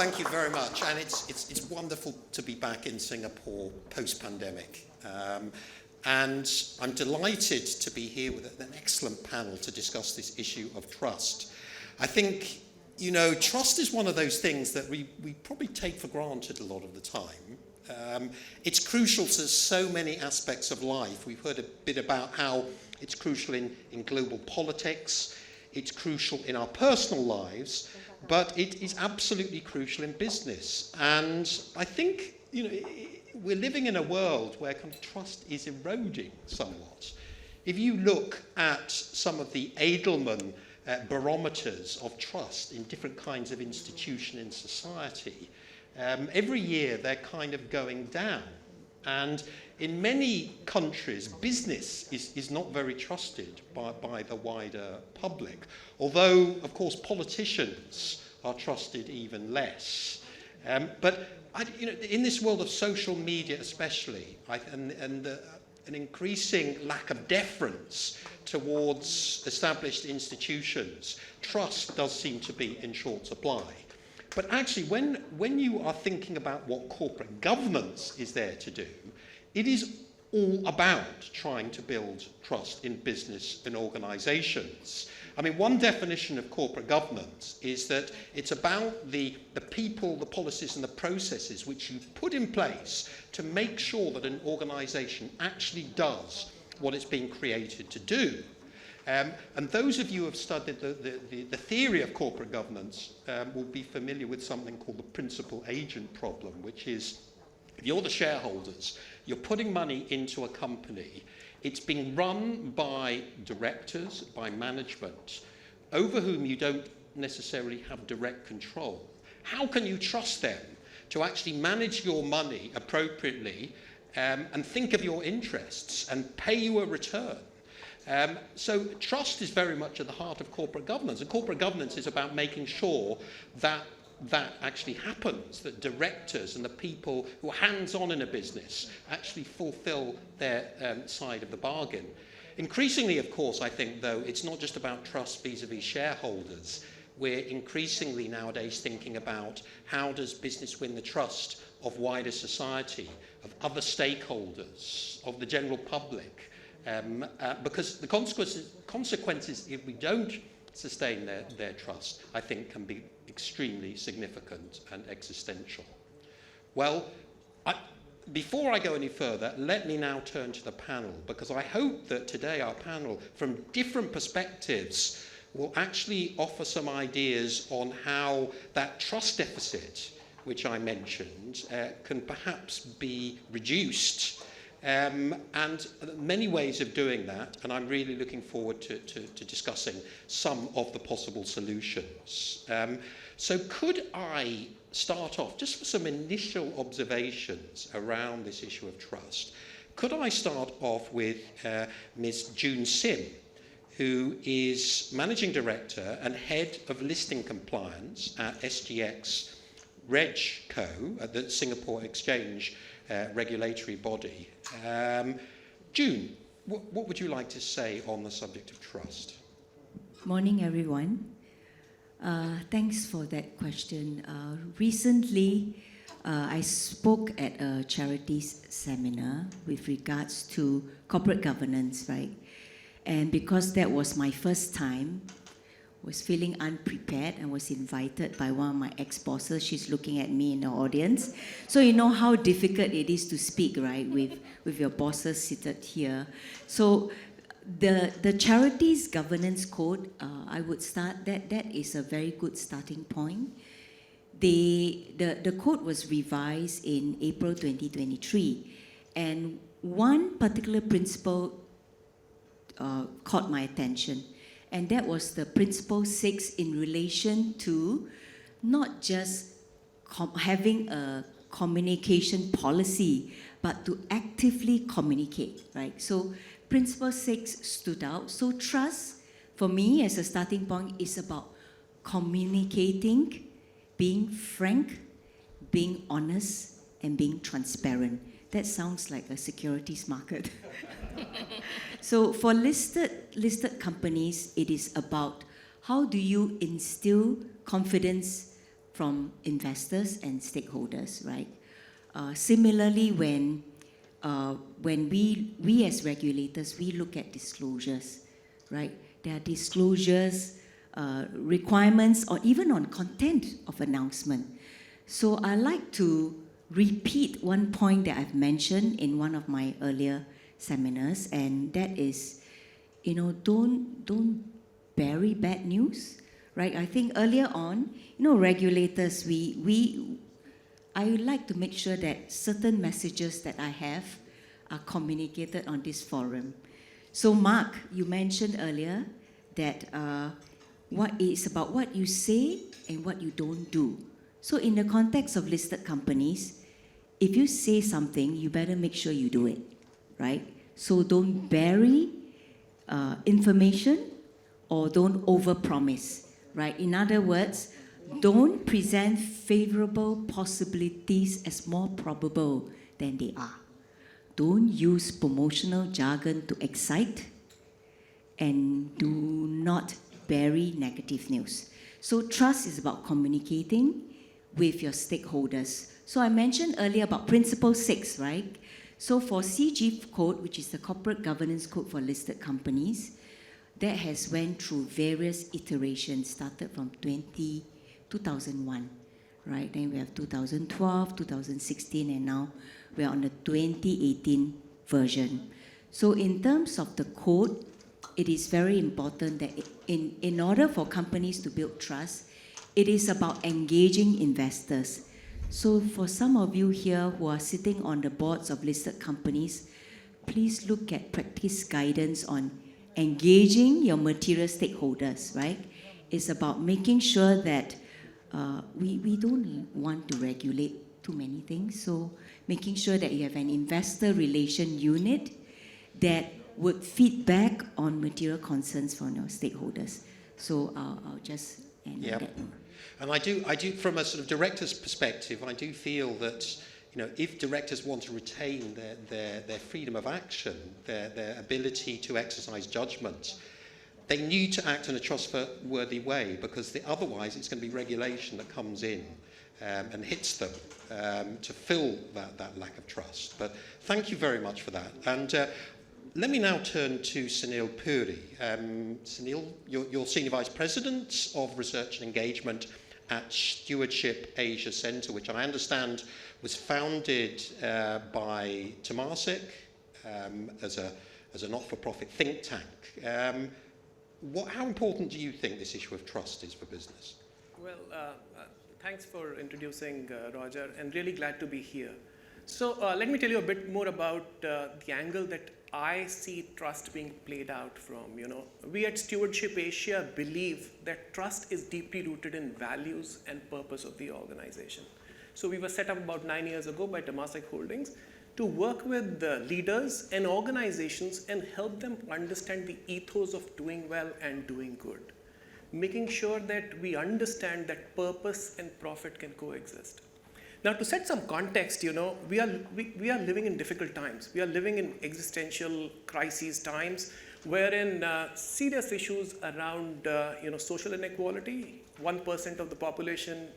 thank you very much. And it's wonderful to be back in Singapore post-pandemic. And I'm delighted to be here with an excellent panel to discuss this issue of trust. I think, you know, trust is one of those things that we probably take for granted a lot of the time. It's crucial to so many aspects of life. We've heard a bit about how it's crucial in global politics, it's crucial in our personal lives, but it is absolutely crucial in business. And I think, you know, we're living in a world where kind of trust is eroding somewhat. If you look at some of the Edelman barometers of trust in different kinds of institution in society, every year they're kind of going down. And in many countries, business is not very trusted by the wider public. Although, of course, politicians are trusted even less. But you know, in this world of social media especially, and an increasing lack of deference towards established institutions, trust does seem to be in short supply. But actually, when you are thinking about what corporate governance is there to do, it is all about trying to build trust in business and organizations. I mean, one definition of corporate governance is that it's about the people, the policies and the processes which you put in place to make sure that an organization actually does what it's being created to do. And those of you who have studied the theory of corporate governance will be familiar with something called the principal agent problem, which is if you're the shareholders, you're putting money into a company, it's being run by directors, by management, over whom you don't necessarily have direct control. How can you trust them to actually manage your money appropriately and think of your interests and pay you a return? So trust is very much at the heart of corporate governance, and corporate governance is about making sure that that actually happens, that directors and the people who are hands-on in a business actually fulfill their side of the bargain. Increasingly, of course, I think, though, it's not just about trust vis-a-vis shareholders. We're increasingly nowadays thinking about how does business win the trust of wider society, of other stakeholders, of the general public, because the consequences if we don't sustain their trust, I think, can be extremely significant and existential. Well, before I go any further, let me now turn to the panel, because I hope that today our panel, from different perspectives, will actually offer some ideas on how that trust deficit, which I mentioned, can perhaps be reduced. And many ways of doing that, and I'm really looking forward to discussing some of the possible solutions. So could I start off, just for some initial observations around this issue of trust, could I start off with Ms. June Sim, who is Managing Director and Head of Listing Compliance at SGX RegCo, at the Singapore Exchange regulatory body. June, what would you like to say on the subject of trust? Morning, everyone. Thanks for that question. Recently, I spoke at a charities seminar with regards to corporate governance, right? And because that was my first time, was feeling unprepared and was invited by one of my ex-bosses. She's looking at me in the audience. So you know how difficult it is to speak, right, with your bosses seated here. So the Charities Governance Code, I would start, that is a very good starting point. The code was revised in April 2023, and one particular principle caught my attention. And that was the Principle 6 in relation to not just having a communication policy, but to actively communicate, right? So Principle 6 stood out. So trust, for me, as a starting point, is about communicating, being frank, being honest, and being transparent. That sounds like a securities market. So for listed companies, it is about how do you instill confidence, from investors and stakeholders, right? Similarly, when we as regulators, we look at disclosures, right? There are disclosures, requirements, or even on content of announcement. So I like to repeat one point that I've mentioned in one of my earlier seminars, and that is, don't bury bad news, right? I think earlier on, regulators, I would like to make sure that certain messages that I have are communicated on this forum. So Mark, you mentioned earlier that it's about what you say and what you don't do. So in the context of listed companies, if you say something, you better make sure you do it, right? So don't bury information or don't overpromise, right? In other words, don't present favorable possibilities as more probable than they are. Don't use promotional jargon to excite, and do not bury negative news. So trust is about communicating with your stakeholders. So I mentioned earlier about Principle 6, right? So for CG Code, which is the Corporate Governance Code for listed companies, that has went through various iterations, started from 2001, right? Then we have 2012, 2016, and now we're on the 2018 version. So in terms of the code, it is very important that in order for companies to build trust, it is about engaging investors. So for some of you here who are sitting on the boards of listed companies, please look at practice guidance on engaging your material stakeholders, right? It's about making sure that we don't want to regulate too many things. So making sure that you have an investor relation unit that would feed back on material concerns from your stakeholders. So I'll just end on that. And I do, from a sort of director's perspective, I do feel that, if directors want to retain their freedom of action, their ability to exercise judgment, they need to act in a trustworthy way, because otherwise it's going to be regulation that comes in and hits them to fill that lack of trust. But thank you very much for that. And let me now turn to Sunil Puri. Sunil, you're Senior Vice President of Research and Engagement at Stewardship Asia Centre, which I understand was founded by Temasek as a not-for-profit think tank. How important do you think this issue of trust is for business? Well, thanks for introducing Roger, and really glad to be here. So let me tell you a bit more about the angle that I see trust being played out from. We at Stewardship Asia believe that trust is deeply rooted in values and purpose of the organization. So we were set up about 9 years ago by Temasek Holdings to work with the leaders and organizations and help them understand the ethos of doing well and doing good, making sure that we understand that purpose and profit can coexist. Now, to set some context, we are living in difficult times. We are living in existential crises times, wherein serious issues around social inequality. 1% of the population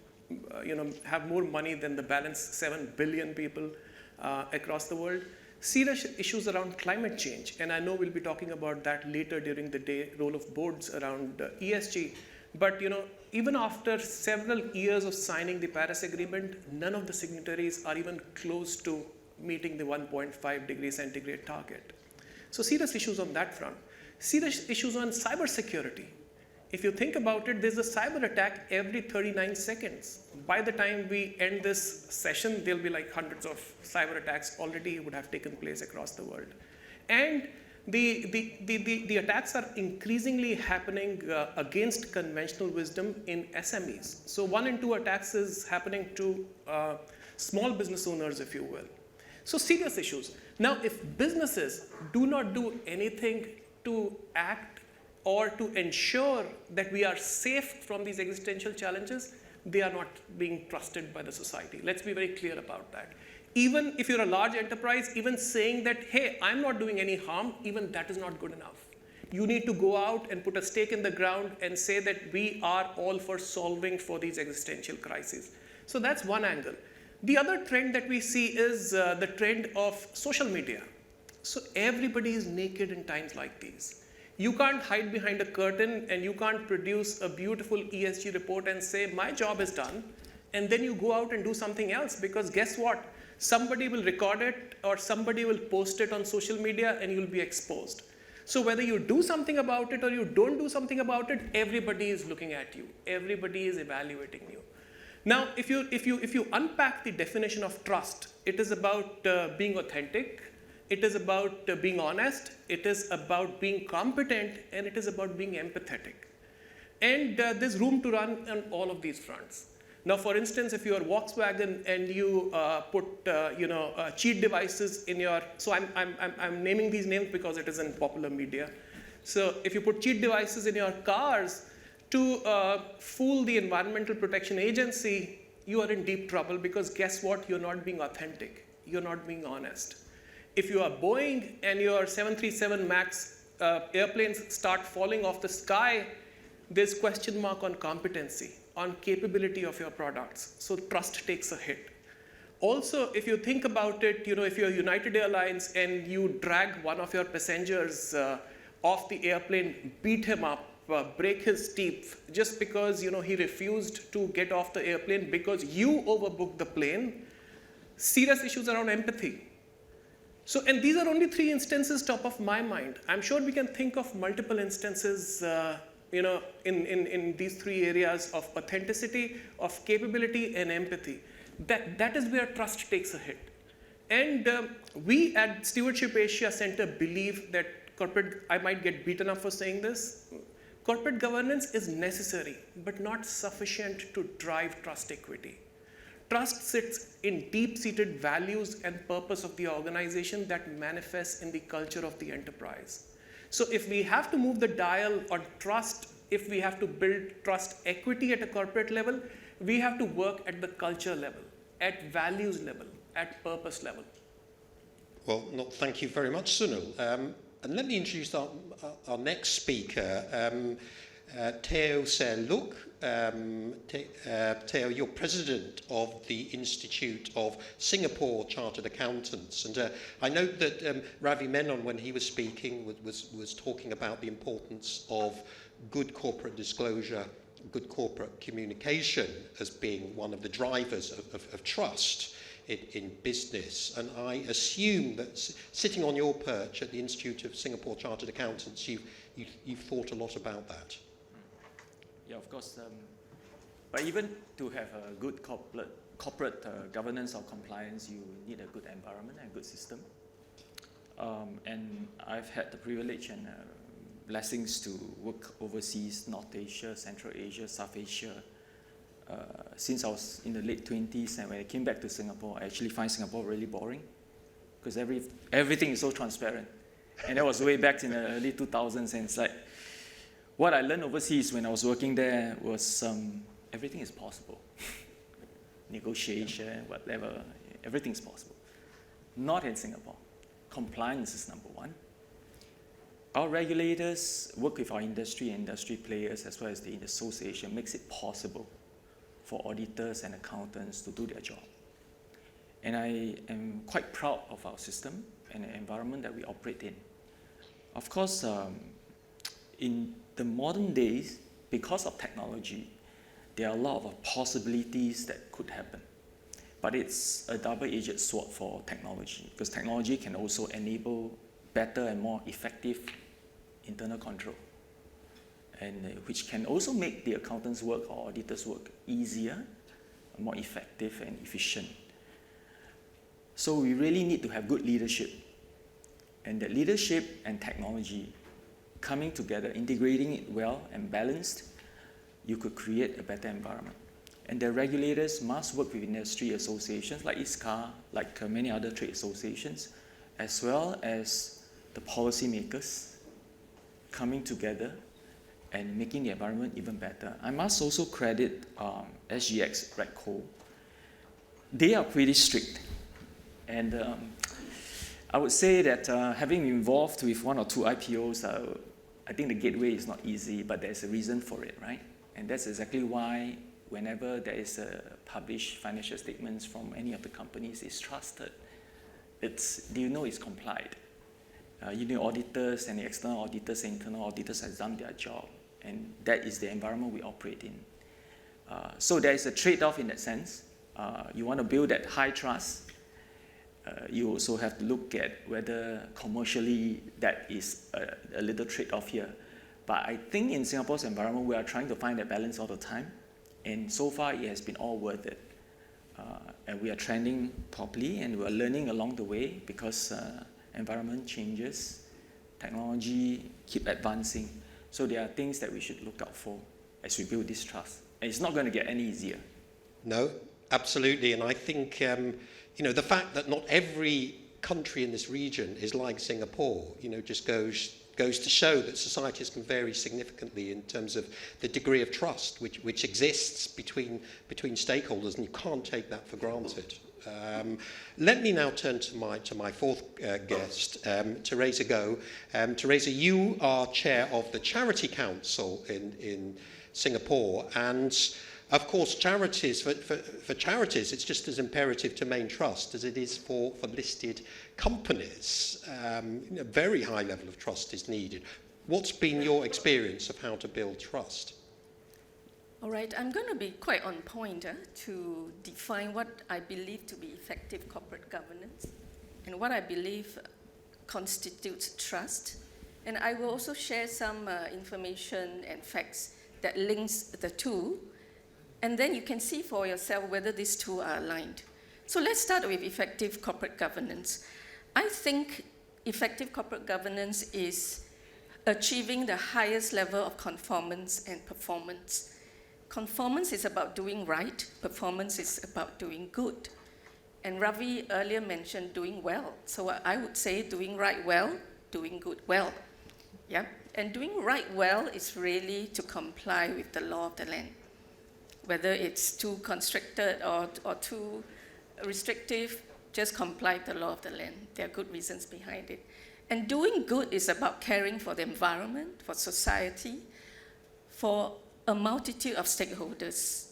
have more money than the balance 7 billion people across the world. Serious issues around climate change, and I know we'll be talking about that later during the day, role of boards around ESG. But even after several years of signing the Paris Agreement, none of the signatories are even close to meeting the 1.5 degree centigrade target. So serious issues on that front. Serious issues on cybersecurity. If you think about it, there's a cyber attack every 39 seconds. By the time we end this session, there'll be like hundreds of cyber attacks already would have taken place across the world. And the attacks are increasingly happening against conventional wisdom in SMEs. So 1 in 2 attacks is happening to small business owners, if you will. So serious issues. Now, if businesses do not do anything to act or to ensure that we are safe from these existential challenges, they are not being trusted by the society. Let's be very clear about that. Even if you're a large enterprise, even saying that, hey, I'm not doing any harm, even that is not good enough. You need to go out and put a stake in the ground and say that we are all for solving for these existential crises. So that's one angle. The other trend that we see is the trend of social media. So everybody is naked in times like these. You can't hide behind a curtain and you can't produce a beautiful ESG report and say, my job is done, and then you go out and do something else, because guess what? Somebody will record it or somebody will post it on social media and you'll be exposed. So whether you do something about it or you don't do something about it, everybody is looking at you. Everybody is evaluating you. Now, if you unpack the definition of trust, it is about being authentic, it is about being honest, it is about being competent, and it is about being empathetic. And there's room to run on all of these fronts. Now, for instance, if you're Volkswagen and you put cheat devices in your, so I'm naming these names because it is in popular media. So if you put cheat devices in your cars to fool the Environmental Protection Agency, you are in deep trouble, because guess what? You're not being authentic. You're not being honest. If you are Boeing and your 737 MAX airplanes start falling off the sky, there's question mark on competency, on capability of your products. So trust takes a hit. Also, if you think about it, if you're United Airlines and you drag one of your passengers off the airplane, beat him up, break his teeth, just because he refused to get off the airplane because you overbooked the plane, serious issues around empathy. So, and these are only 3 instances top of my mind. I'm sure we can think of multiple instances in these 3 areas of authenticity, of capability, and empathy. That is where trust takes a hit. And we at Stewardship Asia Center believe that I might get beaten up for saying this, corporate governance is necessary, but not sufficient to drive trust equity. Trust sits in deep-seated values and purpose of the organization that manifests in the culture of the enterprise. So if we have to move the dial on trust, if we have to build trust equity at a corporate level, we have to work at the culture level, at values level, at purpose level. Well, thank you very much, Sunil. And let me introduce our next speaker, Theo Serluk. Theo, you're president of the Institute of Singapore Chartered Accountants. And I note that Ravi Menon, when he was speaking, was talking about the importance of good corporate disclosure, good corporate communication as being one of the drivers of trust in business. And I assume that sitting on your perch at the Institute of Singapore Chartered Accountants, you've thought a lot about that. Yeah, of course. But even to have a good corporate governance or compliance, you need a good environment and a good system. And I've had the privilege and blessings to work overseas, North Asia, Central Asia, South Asia. Since I was in the late 20s, and when I came back to Singapore, I actually find Singapore really boring, because everything is so transparent. And that was way back in the early 2000s, and it's like, what I learned overseas when I was working there was everything is possible. Negotiation, whatever, everything is possible. Not in Singapore. Compliance is number 1. Our regulators work with our industry and industry players, as well as the association, makes it possible for auditors and accountants to do their job. And I am quite proud of our system and the environment that we operate in. Of course, in the modern days, because of technology, there are a lot of possibilities that could happen. But it's a double-edged sword for technology, because technology can also enable better and more effective internal control, and which can also make the accountants' work or auditors' work easier, more effective and efficient. So we really need to have good leadership. And that leadership and technology coming together, integrating it well and balanced, you could create a better environment. And the regulators must work with industry associations like ISCA, like many other trade associations, as well as the policymakers coming together and making the environment even better. I must also credit SGX RegCo. They are pretty strict. And I would say that having been involved with 1 or 2 IPOs, I think the gateway is not easy, but there's a reason for it, right? And that's exactly why whenever there is a published financial statements from any of the companies, it's trusted. Do you know it's complied? Auditors and the external auditors and internal auditors have done their job, and that is the environment we operate in. So there is a trade-off in that sense. You want to build that high trust. You also have to look at whether commercially that is a little trade-off here. But I think in Singapore's environment, we are trying to find that balance all the time. And so far, it has been all worth it. And we are trending properly, and we are learning along the way because environment changes, technology keep advancing. So there are things that we should look out for as we build this trust. And it's not going to get any easier. No, absolutely. And I think, the fact that not every country in this region is like Singapore, just goes to show that societies can vary significantly in terms of the degree of trust which exists between stakeholders, and you can't take that for granted. Let me now turn to my fourth guest, Teresa Goh. Teresa, you are chair of the Charity Council in Singapore, and of course, charities for charities, it's just as imperative to maintain trust as it is for listed companies. A very high level of trust is needed. What's been your experience of how to build trust? All right, I'm going to be quite on point to define what I believe to be effective corporate governance and what I believe constitutes trust. And I will also share some information and facts that links the two. And then you can see for yourself whether these two are aligned. So let's start with effective corporate governance. I think effective corporate governance is achieving the highest level of conformance and performance. Conformance is about doing right. Performance is about doing good. And Ravi earlier mentioned doing well. So I would say doing right well, doing good well. Yeah? And doing right well is really to comply with the law of the land. Whether it's too constricted or too restrictive, just comply with the law of the land. There are good reasons behind it. And doing good is about caring for the environment, for society, for a multitude of stakeholders.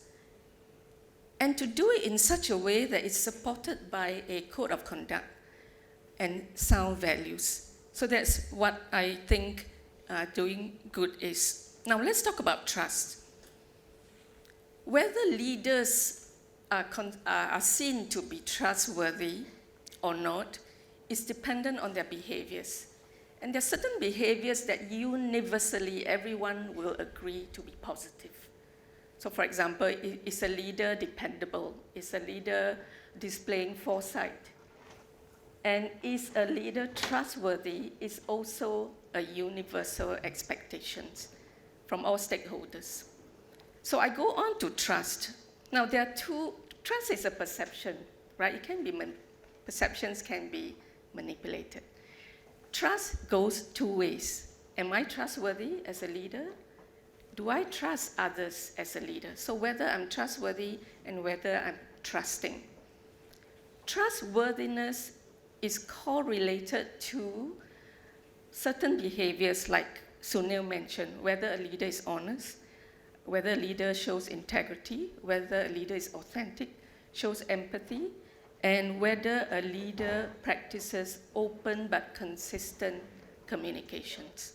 And to do it in such a way that it's supported by a code of conduct and sound values. So that's what I think doing good is. Now let's talk about trust. Whether leaders are seen to be trustworthy or not is dependent on their behaviors. And there are certain behaviors that universally everyone will agree to be positive. So for example, is a leader dependable? Is a leader displaying foresight? And is a leader trustworthy is also a universal expectation from all stakeholders. So I go on to trust. Now there are trust is a perception, right? It can be, perceptions can be manipulated. Trust goes two ways. Am I trustworthy as a leader? Do I trust others as a leader? So whether I'm trustworthy and whether I'm trusting. Trustworthiness is correlated to certain behaviors like Sunil mentioned, whether a leader is honest, whether a leader shows integrity, whether a leader is authentic, shows empathy, and whether a leader practices open but consistent communications.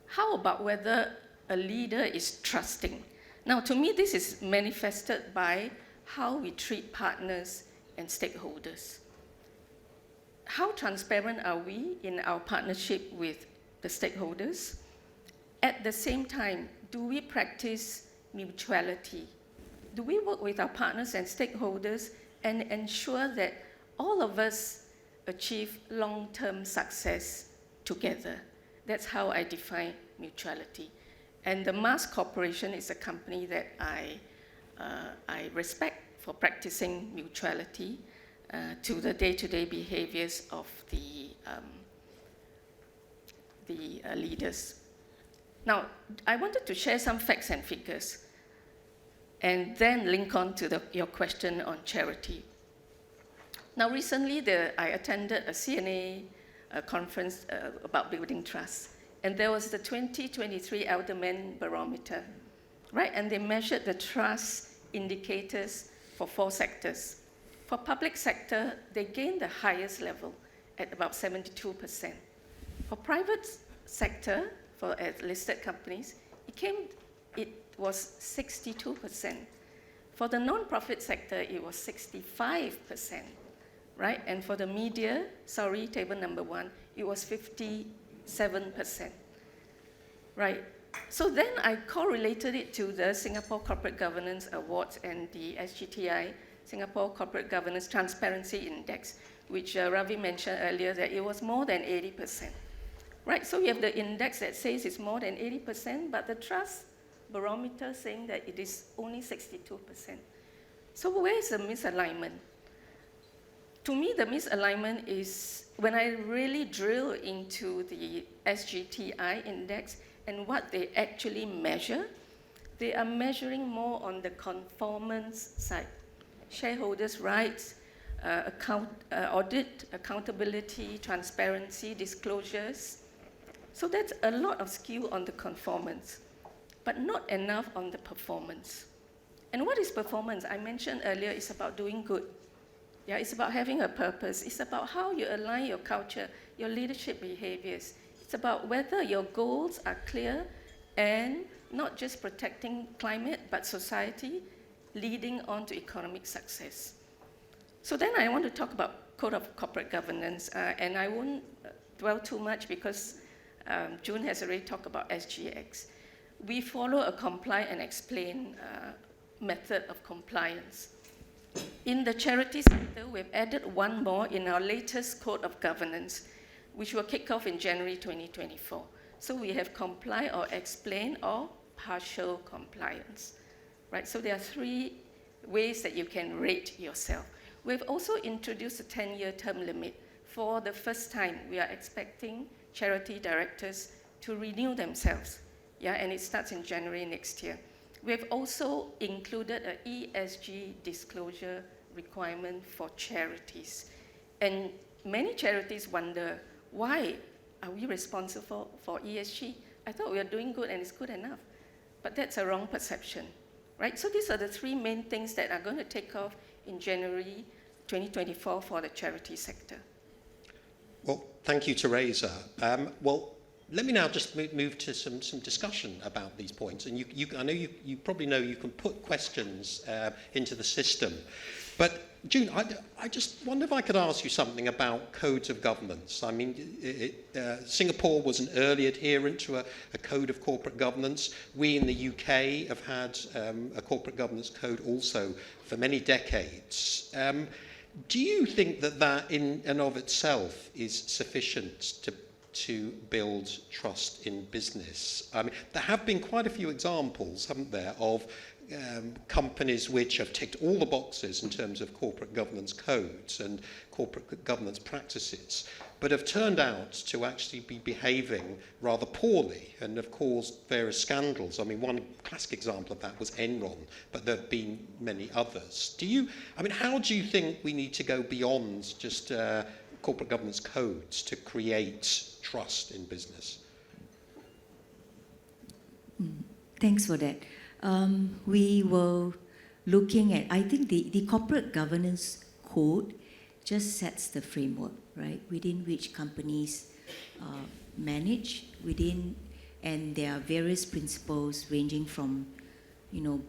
How about whether a leader is trusting? Now, to me, this is manifested by how we treat partners and stakeholders. How transparent are we in our partnership with the stakeholders? At the same time, do we practice mutuality? Do we work with our partners and stakeholders and ensure that all of us achieve long-term success together? That's how I define mutuality. And the Mars Corporation is a company that I respect for practicing mutuality to the day-to-day behaviors of the leaders. Now, I wanted to share some facts and figures and then link on to your question on charity. Now, recently, I attended a CNA conference about building trust. And there was the 2023 Alderman Barometer, right? And they measured the trust indicators for 4 sectors. For public sector, they gained the highest level at about 72%. For private sector, for listed companies, it was 62%. For the non-profit sector, it was 65%, right? And for the media, table number 1, it was 57%, right? So then I correlated it to the Singapore Corporate Governance Awards and the SGTI, Singapore Corporate Governance Transparency Index, which Ravi mentioned earlier, that it was more than 80%. Right, so we have the index that says it's more than 80%, but the trust barometer saying that it is only 62%. So where is the misalignment? To me, the misalignment is when I really drill into the SGTI index and what they actually measure, they are measuring more on the conformance side. Shareholders' rights, audit, accountability, transparency, disclosures. So that's a lot of skew on the conformance, but not enough on the performance. And what is performance? I mentioned earlier, it's about doing good. Yeah, it's about having a purpose. It's about how you align your culture, your leadership behaviors. It's about whether your goals are clear and not just protecting climate, but society, leading on to economic success. So then I want to talk about Code of Corporate Governance, and I won't dwell too much because June has already talked about SGX. We follow a comply and explain method of compliance. In the charity sector, we've added one more in our latest Code of Governance, which will kick off in January 2024. So we have comply or explain or partial compliance, right? So there are 3 ways that you can rate yourself. We've also introduced a 10-year term limit. For the first time, we are expecting charity directors to renew themselves, yeah, and it starts in January next year. We've also included an ESG disclosure requirement for charities. And many charities wonder, why are we responsible for ESG? I thought we are doing good and it's good enough. But that's a wrong perception, right? So these are the 3 main things that are going to take off in January 2024 for the charity sector. Well, thank you, Teresa. Well, let me now just move to some discussion about these points. And I know you probably know you can put questions into the system. But June, I just wonder if I could ask you something about codes of governance. I mean, Singapore was an early adherent to a code of corporate governance. We in the UK have had a corporate governance code also for many decades. Do you think that in and of itself is sufficient to build trust in business? I mean, there have been quite a few examples, haven't there, of companies which have ticked all the boxes in terms of corporate governance codes and corporate governance practices, but have turned out to actually be behaving rather poorly and have caused various scandals. I mean, one classic example of that was Enron, but there have been many others. How do you think we need to go beyond just corporate governance codes to create trust in business? Thanks for that. We were looking at, I think the corporate governance code just sets the framework, right, within which companies manage within, and there are various principles ranging from,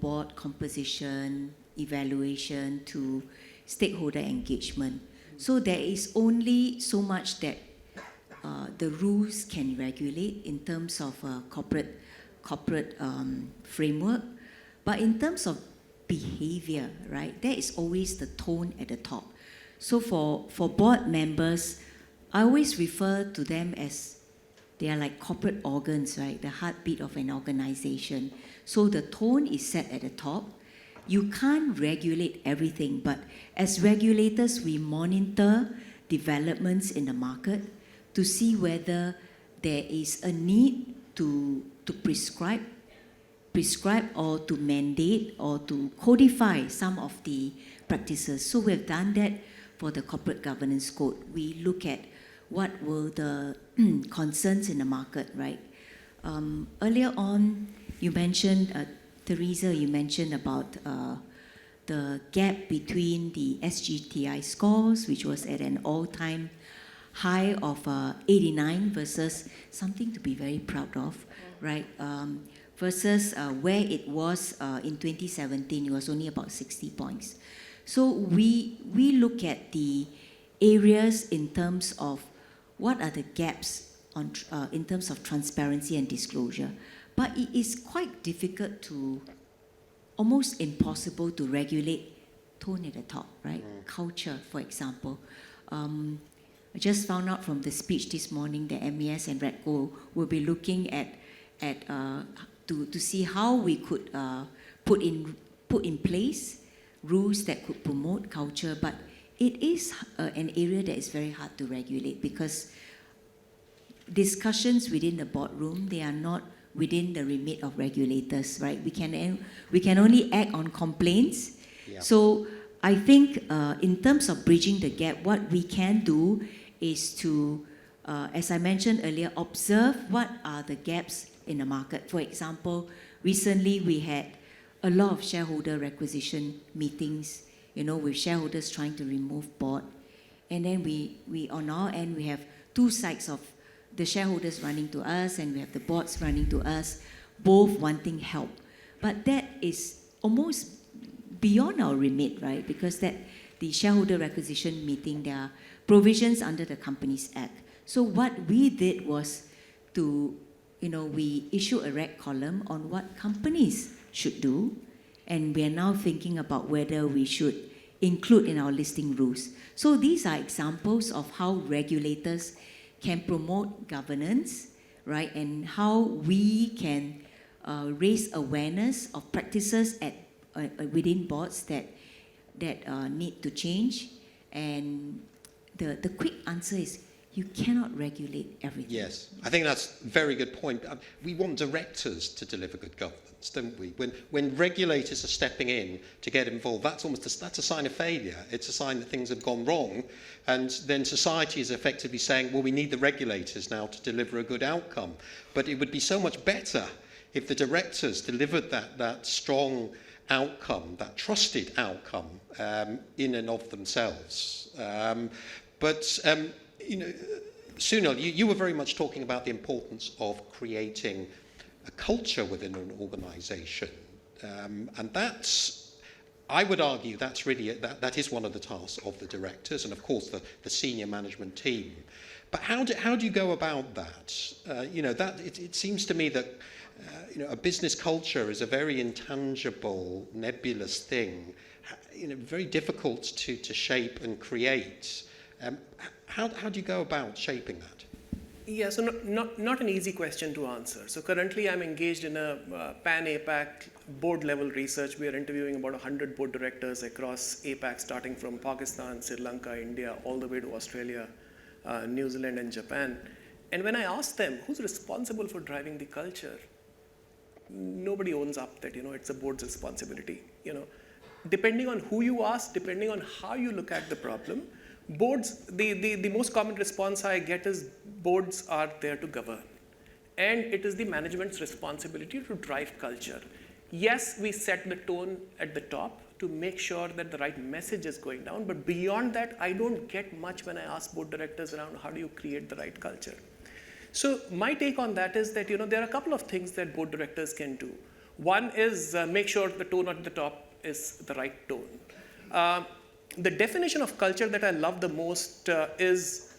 board composition, evaluation to stakeholder engagement. So there is only so much that the rules can regulate in terms of corporate framework, but in terms of behavior, right, there is always the tone at the top. So for board members, I always refer to them as they are like corporate organs, right, the heartbeat of an organization. So the tone is set at the top. You can't regulate everything, but as regulators, we monitor developments in the market to see whether there is a need to prescribe or to mandate or to codify some of the practices. So we've done that for the corporate governance code. We look at what were the concerns in the market, right? Earlier on, you mentioned, Teresa, you mentioned about the gap between the SGTI scores, which was at an all-time high of 89 versus something to be very proud of, right? Versus where it was in 2017, it was only about 60 points. So we look at the areas in terms of what are the gaps on, in terms of transparency and disclosure. But it is quite difficult to, almost impossible to regulate tone at the top, right? Culture, for example. I just found out from the speech this morning that MES and REDCO will be looking at to see how we could put in place rules that could promote culture, but it is an area that is very hard to regulate because discussions within the boardroom, they are not within the remit of regulators, right? We can only act on complaints. Yeah. So I think in terms of bridging the gap, what we can do is to, as I mentioned earlier, observe what are the gaps in the market. For example, recently we had a lot of shareholder requisition meetings, with shareholders trying to remove board. And then we on our end, we have two sides of the shareholders running to us and we have the boards running to us, both wanting help. But that is almost beyond our remit, right? Because that the shareholder requisition meeting, there are provisions under the Companies Act. So what we did was to, we issue a reg column on what companies should do, and we are now thinking about whether we should include in our listing rules. So these are examples of how regulators can promote governance, right, and how we can raise awareness of practices within boards that need to change. And the quick answer is you cannot regulate everything. Yes, I think that's a very good point. We want directors to deliver good governance, don't we? When regulators are stepping in to get involved, that's a sign of failure. It's a sign that things have gone wrong, and then society is effectively saying, well, we need the regulators now to deliver a good outcome. But it would be so much better if the directors delivered that strong outcome, that trusted outcome, in and of themselves. Sunil, you were very much talking about the importance of creating a culture within an organisation, and I would argue that's really that is one of the tasks of the directors and of course the senior management team. But how do you go about that? It seems to me that a business culture is a very intangible, nebulous thing, very difficult to shape and create. How do you go about shaping that? Yeah, so not an easy question to answer. So currently I'm engaged in a pan-APAC board-level research. We are interviewing about 100 board directors across APAC, starting from Pakistan, Sri Lanka, India, all the way to Australia, New Zealand, and Japan. And when I ask them, who's responsible for driving the culture? Nobody owns up that, it's a board's responsibility. Depending on who you ask, depending on how you look at the problem, boards, the most common response I get is boards are there to govern. And it is the management's responsibility to drive culture. Yes, we set the tone at the top to make sure that the right message is going down. But beyond that, I don't get much when I ask board directors around how do you create the right culture. So my take on that is that there are a couple of things that board directors can do. One is make sure the tone at the top is the right tone. The definition of culture that I love the most is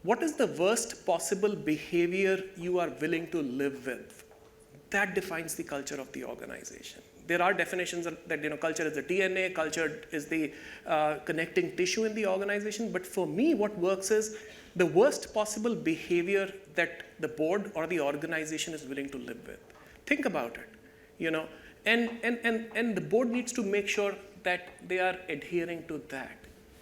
what is the worst possible behavior you are willing to live with? That defines the culture of the organization. There are definitions that culture is the DNA, culture is the connecting tissue in the organization. But for me, what works is the worst possible behavior that the board or the organization is willing to live with. Think about it, and the board needs to make sure that they are adhering to that.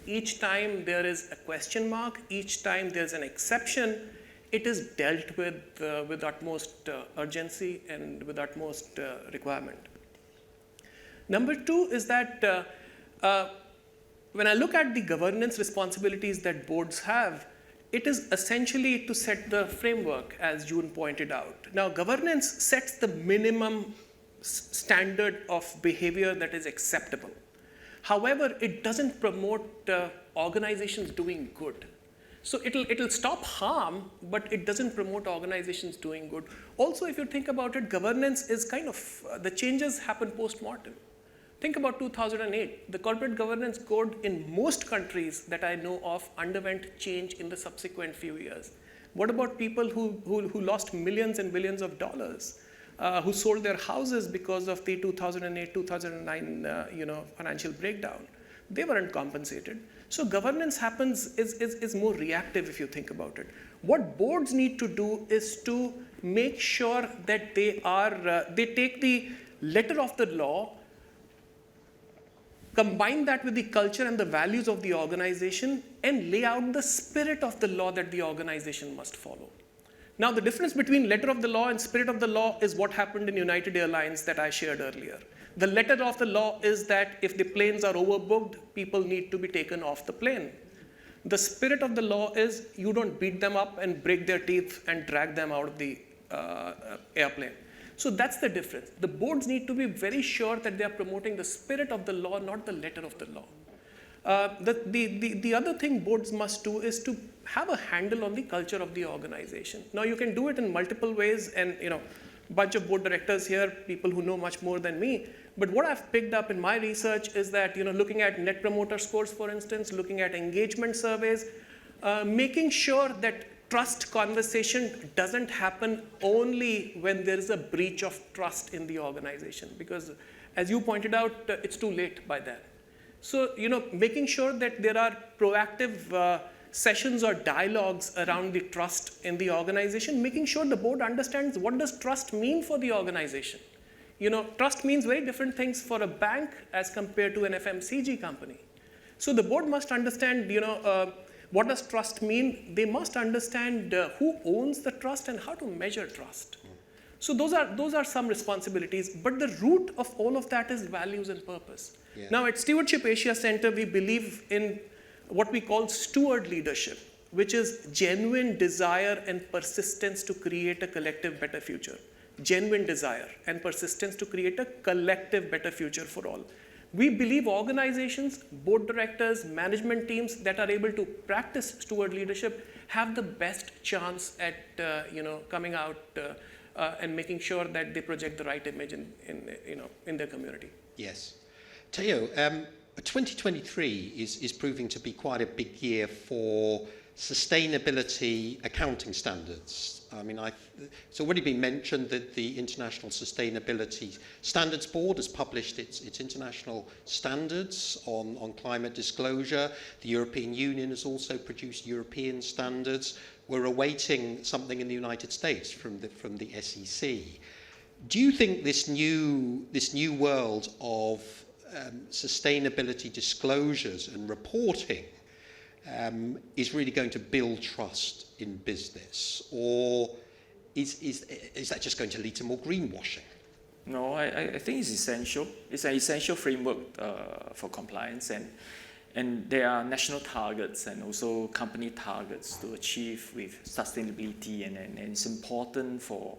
Each time there is a question mark, each time there's an exception, it is dealt with utmost urgency and with utmost requirement. Number two is that when I look at the governance responsibilities that boards have, it is essentially to set the framework, as June pointed out. Now, governance sets the minimum standard of behavior that is acceptable. However, it doesn't promote organizations doing good. So it'll stop harm, but it doesn't promote organizations doing good. Also, if you think about it, governance is kind of, the changes happen post-mortem. Think about 2008. The corporate governance code in most countries that I know of underwent change in the subsequent few years. What about people who lost millions and billions of dollars, who sold their houses because of the 2008-2009 financial breakdown? They weren't compensated. So governance is more reactive if you think about it. What boards need to do is to make sure that they take the letter of the law, combine that with the culture and the values of the organization, and lay out the spirit of the law that the organization must follow. Now, the difference between letter of the law and spirit of the law is what happened in United Airlines that I shared earlier. The letter of the law is that if the planes are overbooked, people need to be taken off the plane. The spirit of the law is you don't beat them up and break their teeth and drag them out of the airplane. So that's the difference. The boards need to be very sure that they are promoting the spirit of the law, not the letter of the law. The other thing boards must do is to have a handle on the culture of the organization. Now, you can do it in multiple ways, and a bunch of board directors here, people who know much more than me. But what I've picked up in my research is that looking at net promoter scores, for instance, looking at engagement surveys, making sure that trust conversation doesn't happen only when there is a breach of trust in the organization. Because as you pointed out, it's too late by then. So, making sure that there are proactive sessions or dialogues around the trust in the organization, making sure the board understands what does trust mean for the organization. Trust means very different things for a bank as compared to an FMCG company. So the board must understand, what does trust mean? They must understand who owns the trust and how to measure trust. So those are some responsibilities, but the root of all of that is values and purpose. Yeah. Now at Stewardship Asia Center, we believe in what we call steward leadership, which is genuine desire and persistence to create a collective better future. Genuine desire and persistence to create a collective better future for all. We believe organizations, board directors, management teams that are able to practice steward leadership have the best chance at coming out and making sure that they project the right image in their community. Yes. Teo, 2023 is proving to be quite a big year for sustainability accounting standards. I mean, it's already been mentioned that the International Sustainability Standards Board has published its international standards on climate disclosure. The European Union has also produced European standards. We're awaiting something in the United States from the SEC. Do you think this new world of sustainability disclosures and reporting is really going to build trust in business, or is that just going to lead to more greenwashing? No, I think it's essential. It's an essential framework for compliance, and there are national targets and also company targets to achieve with sustainability, and it's important for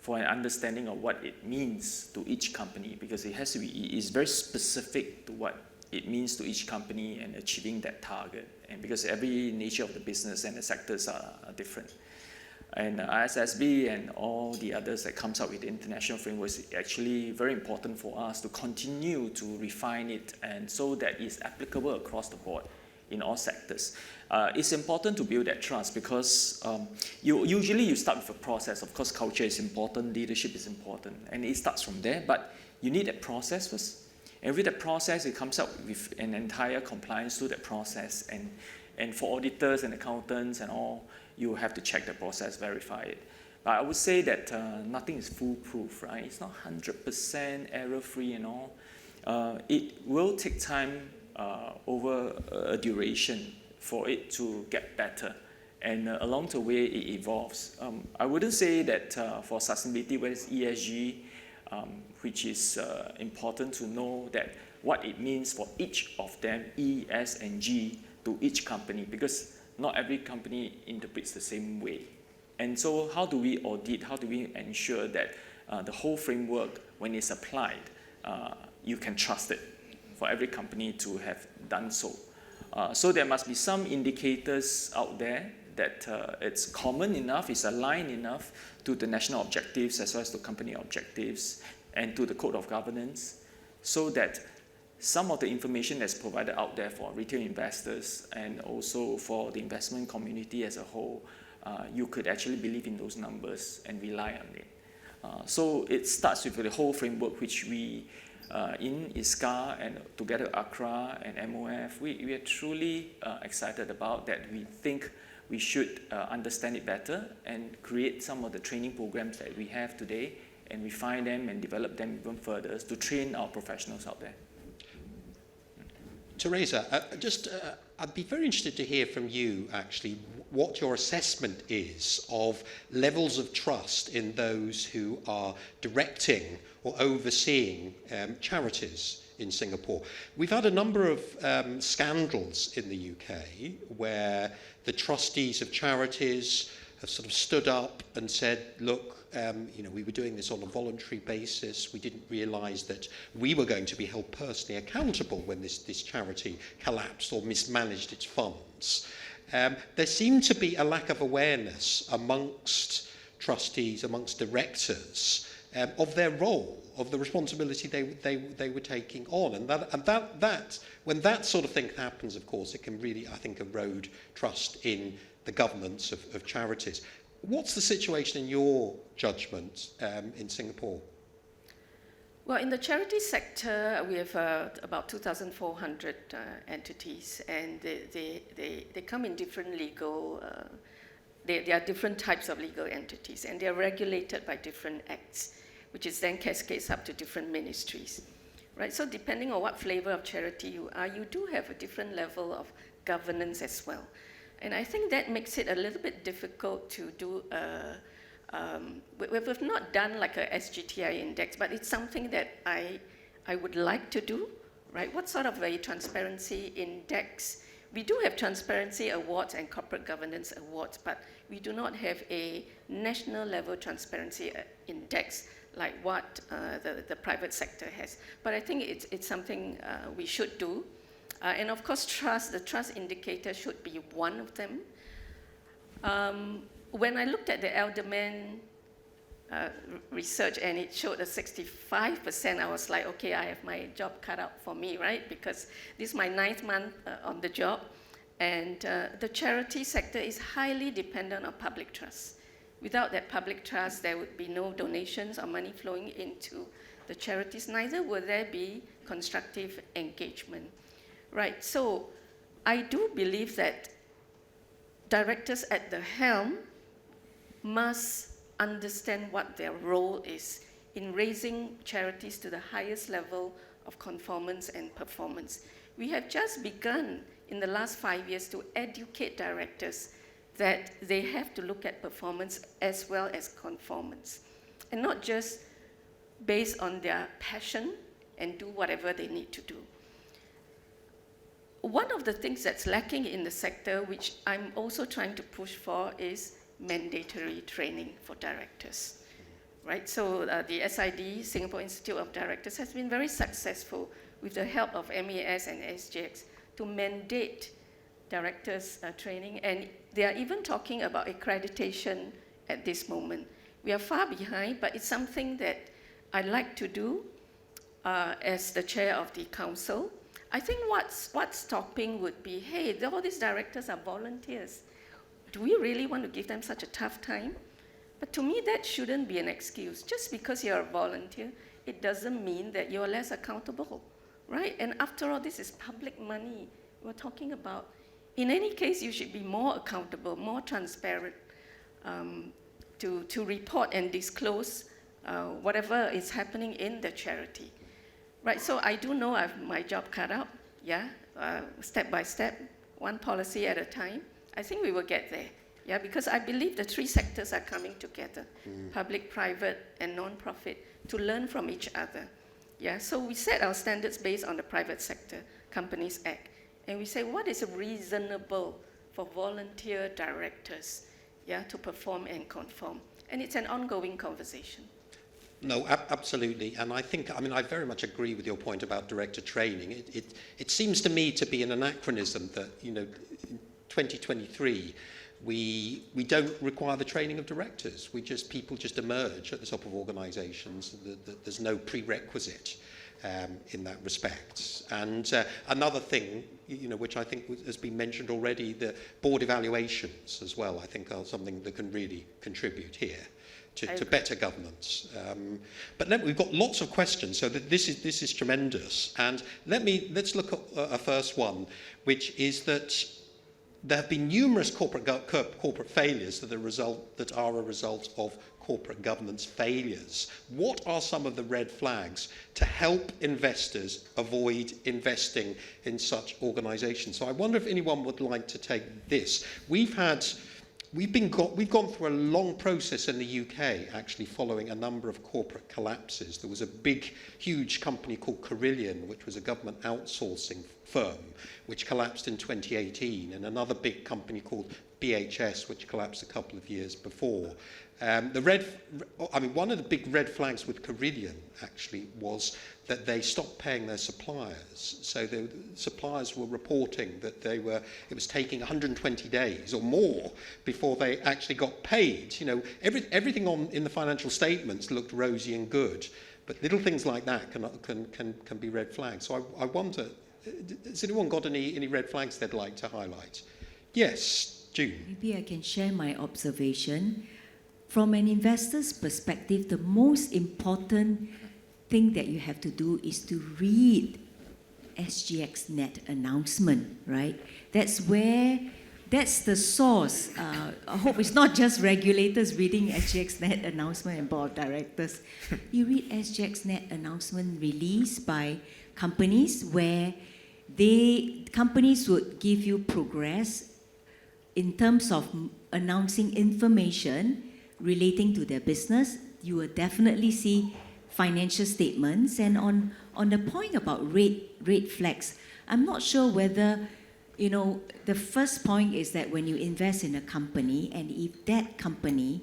an understanding of what it means to each company, because it's very specific to what it means to each company and achieving that target. And because every nature of the business and the sectors are different. And ISSB and all the others that comes out with the international frameworks is actually very important for us to continue to refine it, and so that it's applicable across the board in all sectors. It's important to build that trust because you start with a process. Of course, culture is important, leadership is important, and it starts from there, but you need that process first. And with that process, it comes up with an entire compliance to that process. And for auditors and accountants and all, you have to check the process, verify it. But I would say that nothing is foolproof, right? It's not 100% error-free and all. It will take time over a duration for it to get better. And along the way, it evolves. I wouldn't say that for sustainability, whether it's ESG, which is important to know that what it means for each of them, E, S, and G, to each company, because not every company interprets the same way. And so how do we audit, how do we ensure that the whole framework, when it's applied, you can trust it for every company to have done so. So there must be some indicators out there that it's common enough, it's aligned enough to the national objectives as well as the company objectives and to the code of governance, so that some of the information that's provided out there for retail investors and also for the investment community as a whole, you could actually believe in those numbers and rely on it. So it starts with the whole framework which we in ISCA and together with ACRA and MOF, we are truly excited about that. We think we should understand it better and create some of the training programs that we have today and refine them and develop them even further to train our professionals out there. Teresa, I'd be very interested to hear from you, actually, what your assessment is of levels of trust in those who are directing or overseeing charities in Singapore. We've had a number of scandals in the UK where the trustees of charities have sort of stood up and said, look, we were doing this on a voluntary basis. We didn't realise that we were going to be held personally accountable when this charity collapsed or mismanaged its funds. There seemed to be a lack of awareness amongst trustees, amongst directors, of their role, of the responsibility they were taking on. And that when that sort of thing happens, of course, it can really, I think, erode trust in the governance of charities. What's the situation in your judgment in Singapore? Well, in the charity sector, we have about 2,400 entities, and they come in different legal, there are different types of legal entities, and they are regulated by different acts, which is then cascades up to different ministries, right? So depending on what flavor of charity you are, you do have a different level of governance as well. And I think that makes it a little bit difficult to do we've not done like a SGTI index, but it's something that I would like to do, right? What sort of a transparency index? We do have transparency awards and corporate governance awards, but we do not have a national level transparency index like what the private sector has. But I think it's something we should do. And of course, the trust indicator should be one of them. When I looked at the Elderman research and it showed a 65%, I was like, okay, I have my job cut out for me, right? Because this is my 9th month on the job. And the charity sector is highly dependent on public trust. Without that public trust, there would be no donations or money flowing into the charities, neither will there be constructive engagement. Right, so I do believe that directors at the helm must understand what their role is in raising charities to the highest level of conformance and performance. We have just begun in the last 5 years to educate directors that they have to look at performance as well as conformance, and not just based on their passion and do whatever they need to do. One of the things that's lacking in the sector, which I'm also trying to push for, is mandatory training for directors, right? So the SID, Singapore Institute of Directors, has been very successful with the help of MAS and SGX to mandate directors training, and they are even talking about accreditation at this moment. We are far behind, but it's something that I'd like to do as the chair of the council. I think what's stopping would be, hey, all these directors are volunteers. Do we really want to give them such a tough time? But to me, that shouldn't be an excuse. Just because you're a volunteer, it doesn't mean that you're less accountable, right? And after all, this is public money we're talking about. In any case, you should be more accountable, more transparent, to report and disclose whatever is happening in the charity. Right, so I do know I have my job cut out, yeah, step by step, one policy at a time. I think we will get there, yeah, because I believe the 3 sectors are coming together, public, private, and non-profit, to learn from each other, yeah. So we set our standards based on the Private Sector Companies Act, and we say what is reasonable for volunteer directors, yeah, to perform and conform. And it's an ongoing conversation. No, absolutely. And I think, I mean, I very much agree with your point about director training. It seems to me to be an anachronism that, you know, in 2023, we don't require the training of directors. People just emerge at the top of organisations. There's no prerequisite in that respect. And another thing, you know, which I think has been mentioned already, the board evaluations as well, I think are something that can really contribute here to better governance. But we've got lots of questions, so this is tremendous. And let's look at a first one, which is that there have been numerous corporate failures that are a result of corporate governance failures. What are some of the red flags to help investors avoid investing in such organisations? So I wonder if anyone would like to take this. We've gone through a long process in the UK, actually, following a number of corporate collapses. There was a huge company called Carillion, which was a government outsourcing firm, which collapsed in 2018, and another big company called BHS, which collapsed a couple of years before. One of the big red flags with Carillion, actually, was that they stopped paying their suppliers. So the suppliers were reporting that it was taking 120 days or more before they actually got paid. You know, everything in the financial statements looked rosy and good, but little things like that can be red flags. So I wonder, has anyone got any red flags they'd like to highlight? Yes, June. Maybe I can share my observation. From an investor's perspective, the most important thing that you have to do is to read SGX Net announcement, right? That's the source. I hope it's not just regulators reading SGX Net announcement and board of directors. You read SGX Net announcement released by companies where companies would give you progress in terms of announcing information relating to their business. You will definitely see financial statements. And on the point about red flags, I'm not sure whether, you know, the first point is that when you invest in a company, and if that company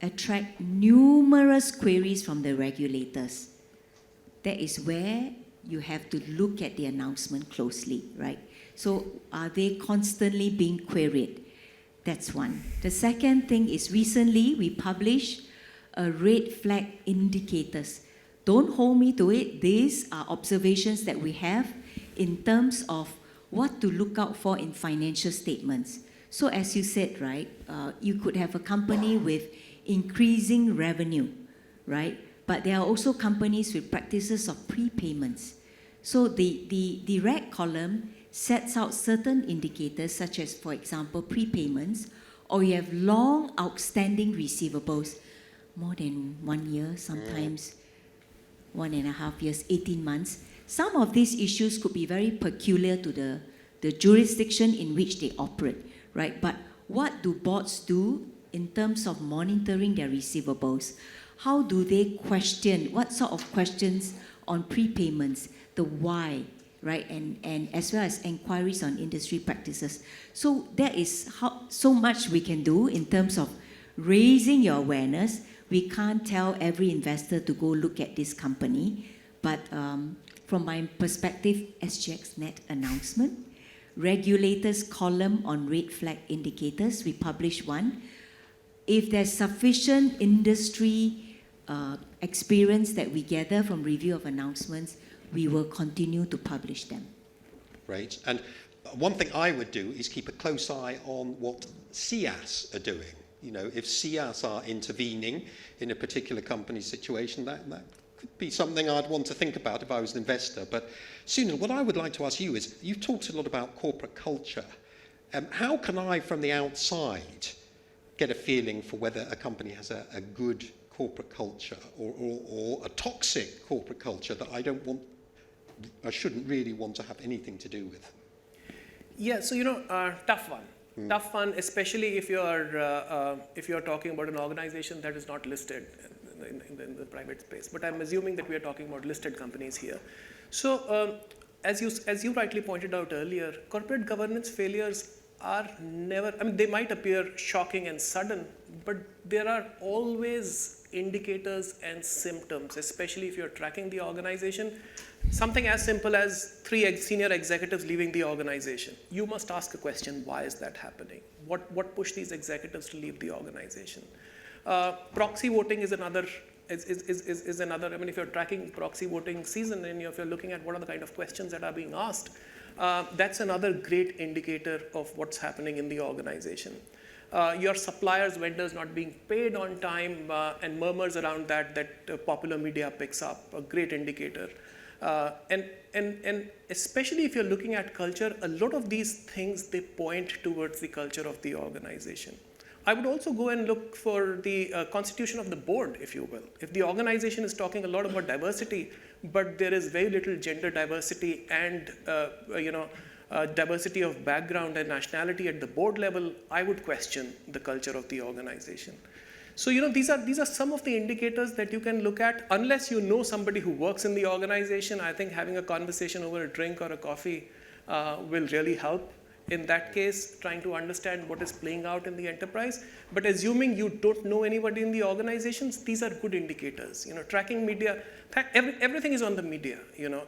attract numerous queries from the regulators, that is where you have to look at the announcement closely, right? So are they constantly being queried? That's one. The second thing is recently we published a red flag indicators. Don't hold me to it. These are observations that we have in terms of what to look out for in financial statements. So as you said, right, you could have a company with increasing revenue, right? But there are also companies with practices of prepayments. So the red column sets out certain indicators, such as, for example, prepayments, or you have long outstanding receivables, more than 1 year, sometimes 1.5 years, 18 months. Some of these issues could be very peculiar to the jurisdiction in which they operate, right? But what do boards do in terms of monitoring their receivables? How do they question? What sort of questions on prepayments? The why, right? And as well as inquiries on industry practices. So there is so much we can do in terms of raising your awareness. We can't tell every investor to go look at this company, but from my perspective, SGX Net announcement, regulators column on red flag indicators, we publish one. If there's sufficient industry experience that we gather from review of announcements, we will continue to publish them. Right. And one thing I would do is keep a close eye on what SIAS are doing. You know, if SIAS are intervening in a particular company situation, that could be something I'd want to think about if I was an investor. But Sunil, what I would like to ask you is, you've talked a lot about corporate culture. How can I, from the outside, get a feeling for whether a company has a good corporate culture or a toxic corporate culture that I shouldn't really want to have anything to do with? Yeah, so tough one. Tough one, especially if you're talking about an organization that is not listed in the private space. But I'm assuming that we are talking about listed companies here. So as you rightly pointed out earlier, corporate governance failures are never, I mean, they might appear shocking and sudden, but there are always indicators and symptoms, especially if you're tracking the organization. Something as simple as 3 senior executives leaving the organization. You must ask a question, why is that happening? What pushed these executives to leave the organization? Proxy voting is another, I mean, if you're tracking proxy voting season and if you're looking at what are the kind of questions that are being asked, that's another great indicator of what's happening in the organization. Your suppliers, vendors not being paid on time and murmurs around that popular media picks up, a great indicator. And especially if you're looking at culture, a lot of these things, they point towards the culture of the organization. I would also go and look for the constitution of the board, if you will. If the organization is talking a lot about diversity, but there is very little gender diversity and diversity of background and nationality at the board level, I would question the culture of the organization. So these are some of the indicators that you can look at. Unless you know somebody who works in the organization, I think having a conversation over a drink or a coffee will really help. In that case, trying to understand what is playing out in the enterprise. But assuming you don't know anybody in the organizations, these are good indicators. Tracking media, everything is on the media.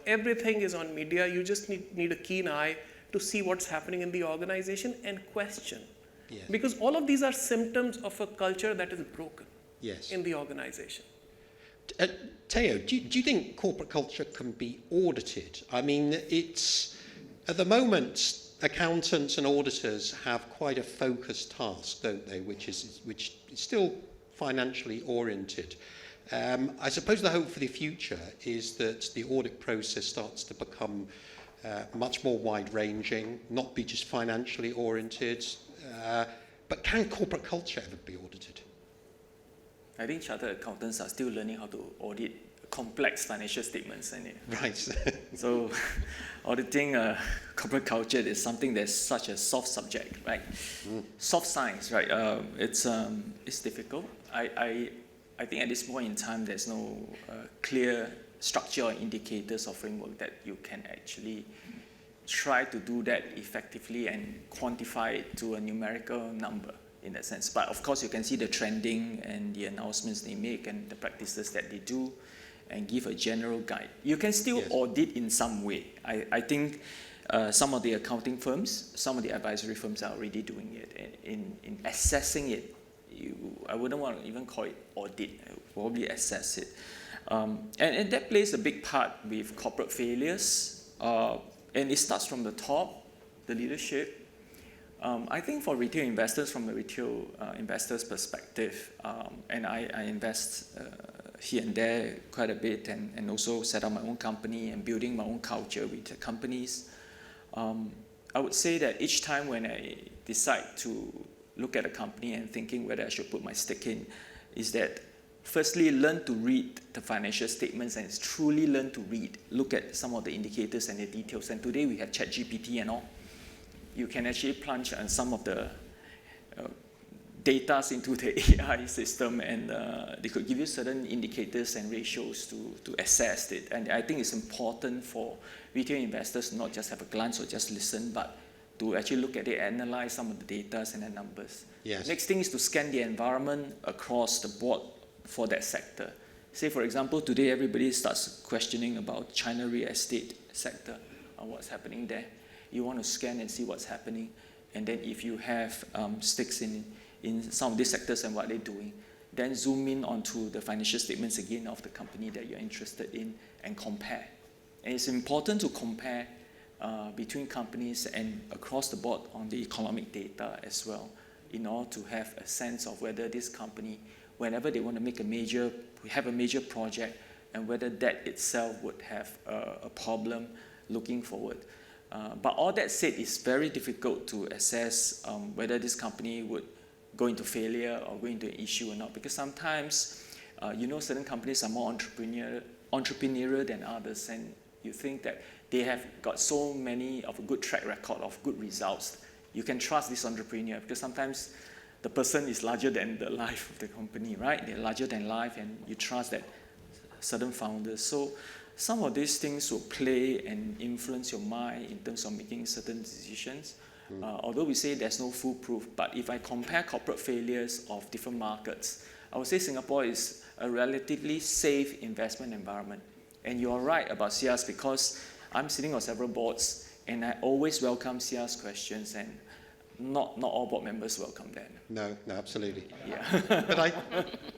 Everything is on media. You just need a keen eye to see what's happening in the organization and question. Yes. Because all of these are symptoms of a culture that is broken Yes. in the organization. Teo, do you think corporate culture can be audited? I mean, it's, at the moment, accountants and auditors have quite a focused task, don't they, which is still financially oriented. I suppose the hope for the future is that the audit process starts to become much more wide-ranging, not be just financially oriented. But can corporate culture ever be audited? I think chartered accountants are still learning how to audit complex financial statements. Right. So auditing corporate culture is something that's such a soft subject, right? Soft science, right? It's difficult. I think at this point in time, there's no clear structure or indicators or framework that you can actually try to do that effectively and quantify it to a numerical number in that sense. But of course, you can see the trending and the announcements they make and the practices that they do and give a general guide. You can still audit in some way. I think some of the accounting firms, some of the advisory firms are already doing it. In assessing it, I wouldn't want to even call it audit. I would probably assess it. And that plays a big part with corporate failures. And it starts from the top, the leadership. I think for retail investors, from a retail investor's perspective, and I invest here and there quite a bit and also set up my own company and building my own culture with the companies. I would say that each time when I decide to look at a company and thinking whether I should put my stake in, is that firstly, learn to read the financial statements and truly learn to read. Look at some of the indicators and the details. And today we have ChatGPT and all. You can actually plunge on some of the data into the AI system and they could give you certain indicators and ratios to assess it. And I think it's important for retail investors to not just have a glance or just listen, but to actually look at it, analyze some of the data and the numbers. Yes. Next thing is to scan the environment across the board for that sector. Say, for example, today everybody starts questioning about China real estate sector and what's happening there. You want to scan and see what's happening. And then if you have stakes in some of these sectors and what they're doing, then zoom in onto the financial statements again of the company that you're interested in and compare. And it's important to compare between companies and across the board on the economic data as well, in order to have a sense of whether this company, whenever they want to make a major project, and whether that itself would have a problem looking forward. But all that said, it's very difficult to assess whether this company would go into failure or go into an issue or not, because sometimes, certain companies are more entrepreneurial than others, and you think that they have got so many of a good track record of good results. You can trust this entrepreneur because sometimes the person is larger than the life of the company, right? They're larger than life, and you trust that certain founders. So some of these things will play and influence your mind in terms of making certain decisions. Although we say there's no foolproof, but if I compare corporate failures of different markets, I would say Singapore is a relatively safe investment environment. And you're right about SIAS because I'm sitting on several boards and I always welcome SIAS questions, and not all board members welcome them. No, absolutely. Yeah.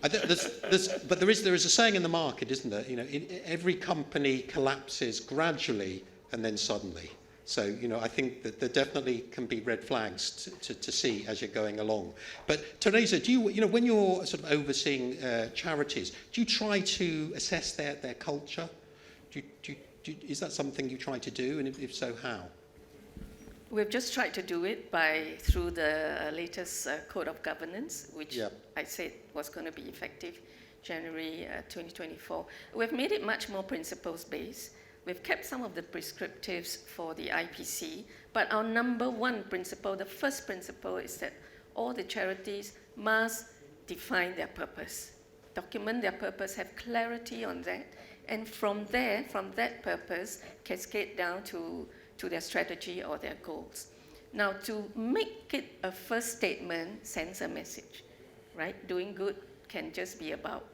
But there is a saying in the market, isn't there? You know, every company collapses gradually and then suddenly. So, you know, I think that there definitely can be red flags to see as you're going along. But Teresa, do you know, when you're sort of overseeing charities, do you try to assess their culture? Is that something you try to do? And if so, how? We've just tried to do it through the latest Code of Governance, which I said was going to be effective January 2024. We've made it much more principles-based. We've kept some of the prescriptives for the IPC, but our number one principle, the first principle, is that all the charities must define their purpose, document their purpose, have clarity on that, and from that purpose, cascade down to their strategy or their goals. Now, to make it a first statement sends a message, right? Doing good can just be about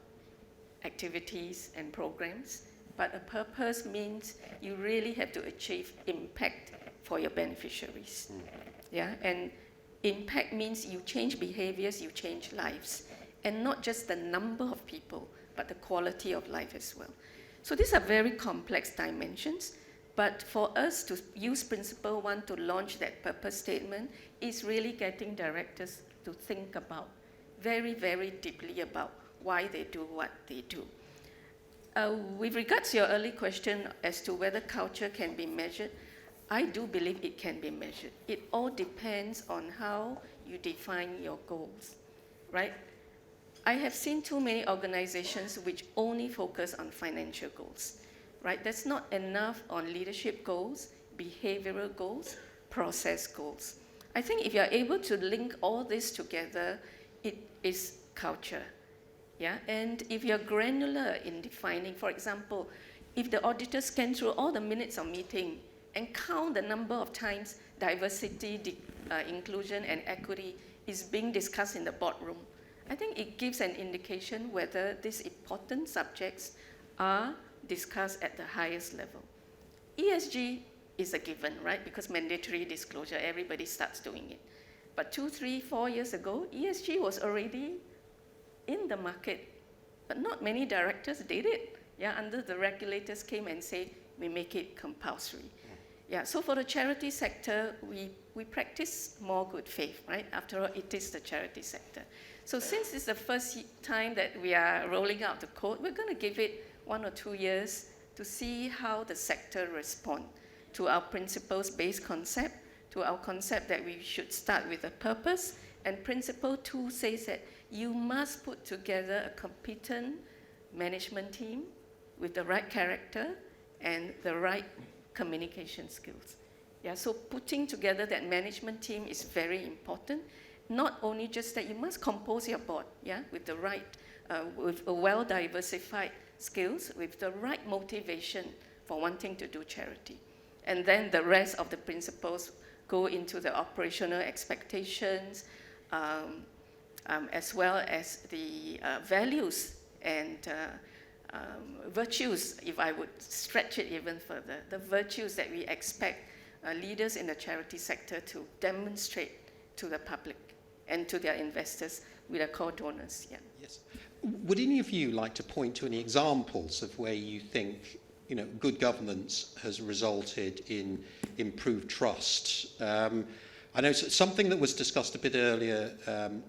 activities and programs, but a purpose means you really have to achieve impact for your beneficiaries. Yeah, and impact means you change behaviors, you change lives, and not just the number of people, but the quality of life as well. So these are very complex dimensions, but for us to use Principle 1 to launch that purpose statement is really getting directors to think about very, very deeply about why they do what they do. With regards to your early question as to whether culture can be measured, I do believe it can be measured. It all depends on how you define your goals, right? I have seen too many organizations which only focus on financial goals, right? That's not enough on leadership goals, behavioral goals, process goals. I think if you're able to link all this together, it is culture. Yeah, and if you're granular in defining, for example, if the auditor scans through all the minutes of meeting and count the number of times diversity, inclusion, and equity is being discussed in the boardroom, I think it gives an indication whether these important subjects are discussed at the highest level. ESG is a given, right? Because mandatory disclosure, everybody starts doing it. But 2, 3, 4 years ago, ESG was already in the market, but not many directors did it. Yeah, until the regulators came and said, we make it compulsory. Yeah, so for the charity sector, we practice more good faith, right? After all, it is the charity sector. So since it's the first time that we are rolling out the code, we're going to give it 1 or 2 years to see how the sector responds to our principles-based concept, to our concept that we should start with a purpose. And Principle 2 says that you must put together a competent management team with the right character and the right communication skills. Yeah, so putting together that management team is very important. Not only just that, you must compose your board, yeah, with the right, with a well-diversified skills, with the right motivation for wanting to do charity. And then the rest of the principles go into the operational expectations, as well as the values and virtues, if I would stretch it even further, the virtues that we expect leaders in the charity sector to demonstrate to the public and to their investors with their core donors. Yeah. Yes. Would any of you like to point to any examples of where you think, you know, good governance has resulted in improved trust? I know something that was discussed a bit earlier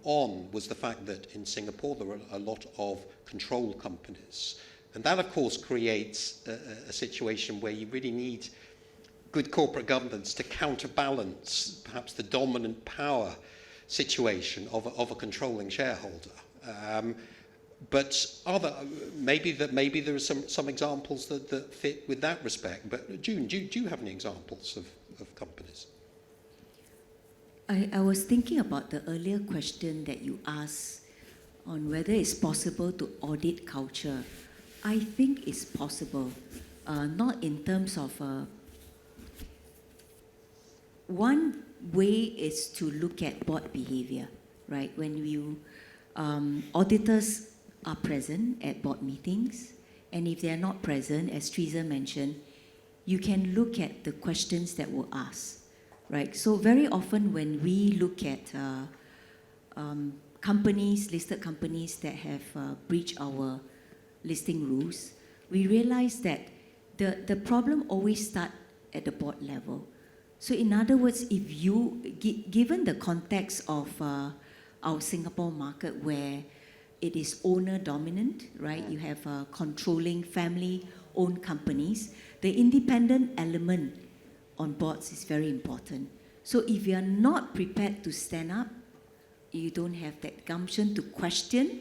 on was the fact that in Singapore there are a lot of control companies. And that, of course, creates a situation where you really need good corporate governance to counterbalance perhaps the dominant power situation of a controlling shareholder. But maybe there are some examples that fit with that respect. But June, do you have any examples of companies? I was thinking about the earlier question that you asked on whether it's possible to audit culture. I think it's possible, not in terms of one way is to look at board behavior, right? When you auditors are present at board meetings, and if they are not present, as Teresa mentioned, you can look at the questions that were asked, right? So very often when we look at companies, listed companies that have breached our listing rules, we realize that the problem always starts at the board level. So in other words, if you, given the context of our Singapore market where it is owner dominant, right? You have controlling family-owned companies. The independent element on boards is very important. So if you are not prepared to stand up, you don't have that gumption to question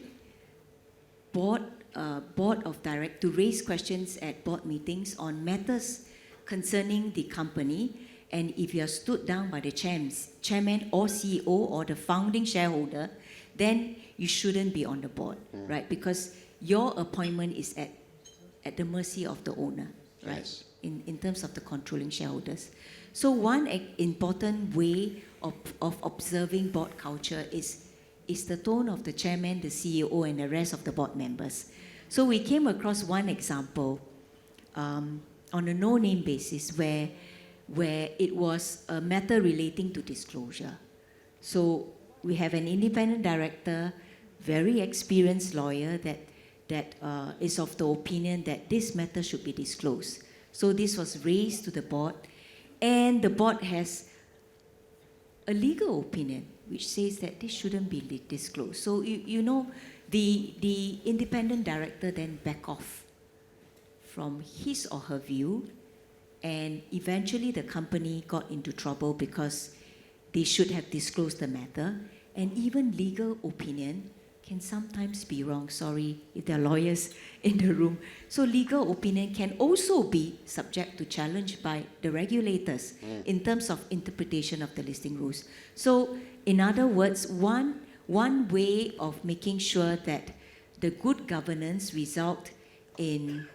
board of direct, to raise questions at board meetings on matters concerning the company, and if you are stood down by the chairman or CEO or the founding shareholder, then you shouldn't be on the board, right? Because your appointment is at the mercy of the owner, right? Yes. In terms of the controlling shareholders. So one important way of observing board culture is the tone of the chairman, the CEO, and the rest of the board members. So we came across one example on a no-name basis where it was a matter relating to disclosure. So we have an independent director, very experienced lawyer that is of the opinion that this matter should be disclosed. So this was raised to the board, and the board has a legal opinion which says that this shouldn't be disclosed. So you know, the independent director then back off from his or her view, and eventually the company got into trouble because they should have disclosed the matter, and even legal opinion can sometimes be wrong. Sorry if there are lawyers in the room. So legal opinion can also be subject to challenge by the regulators in terms of interpretation of the listing rules. So in other words, one way of making sure that the good governance result in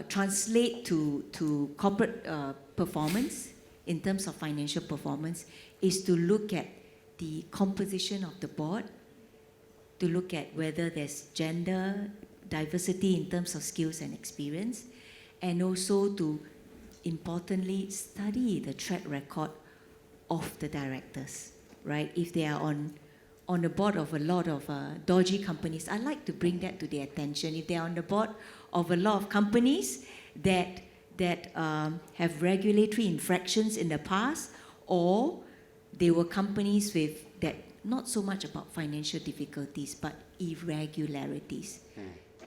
translate to corporate performance in terms of financial performance is to look at the composition of the board, to look at whether there's gender diversity in terms of skills and experience, and also to importantly study the track record of the directors, right? If they are on the board of a lot of dodgy companies, I like to bring that to their attention. If they are on the board of a lot of companies that have regulatory infractions in the past, or they were companies with that not so much about financial difficulties but irregularities,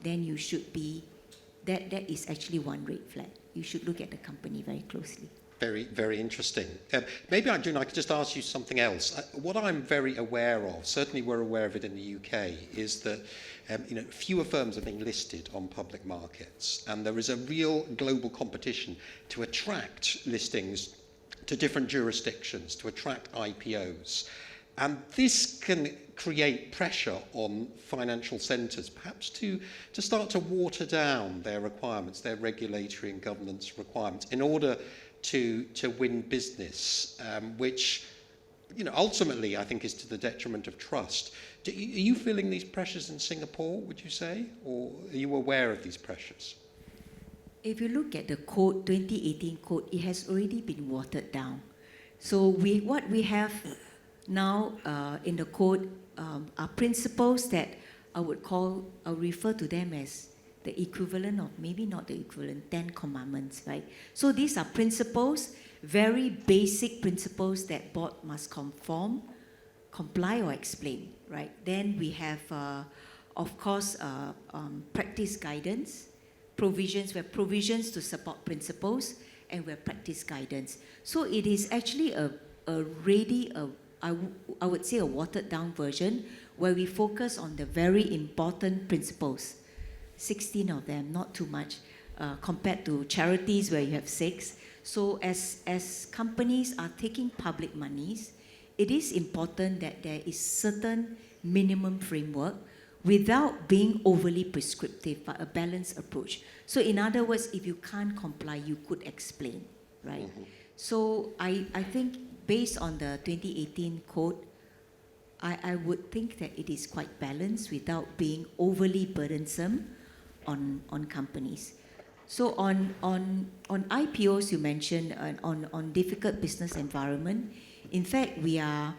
then you should be, that is actually one red flag. You should look at the company very closely. Very, very interesting. Maybe I could just ask you something else. What I'm very aware of, certainly we're aware of it in the UK, is that fewer firms are being listed on public markets, and there is a real global competition to attract listings to different jurisdictions, to attract IPOs. And this can create pressure on financial centres, perhaps to start to water down their requirements, their regulatory and governance requirements, in order to win business, which ultimately I think is to the detriment of trust. Are you feeling these pressures in Singapore, would you say, or are you aware of these pressures? If you look at the code, 2018 code, it has already been watered down. So what we have now in the code are principles that I would refer to them as the equivalent of, maybe not the equivalent, 10 commandments, right? So these are principles, very basic principles that board must comply or explain, right? Then we have, of course, practice guidance, provisions, we have provisions to support principles, and we have practice guidance. So it is actually I would say a watered down version where we focus on the very important principles, 16 of them, not too much, compared to charities where you have 6. So as companies are taking public monies, it is important that there is certain minimum framework without being overly prescriptive, but a balanced approach. So in other words, if you can't comply, you could explain, right? So I think based on the 2018 code, I would think that it is quite balanced without being overly burdensome on companies. So on IPOs, you mentioned on difficult business environment. In fact, we are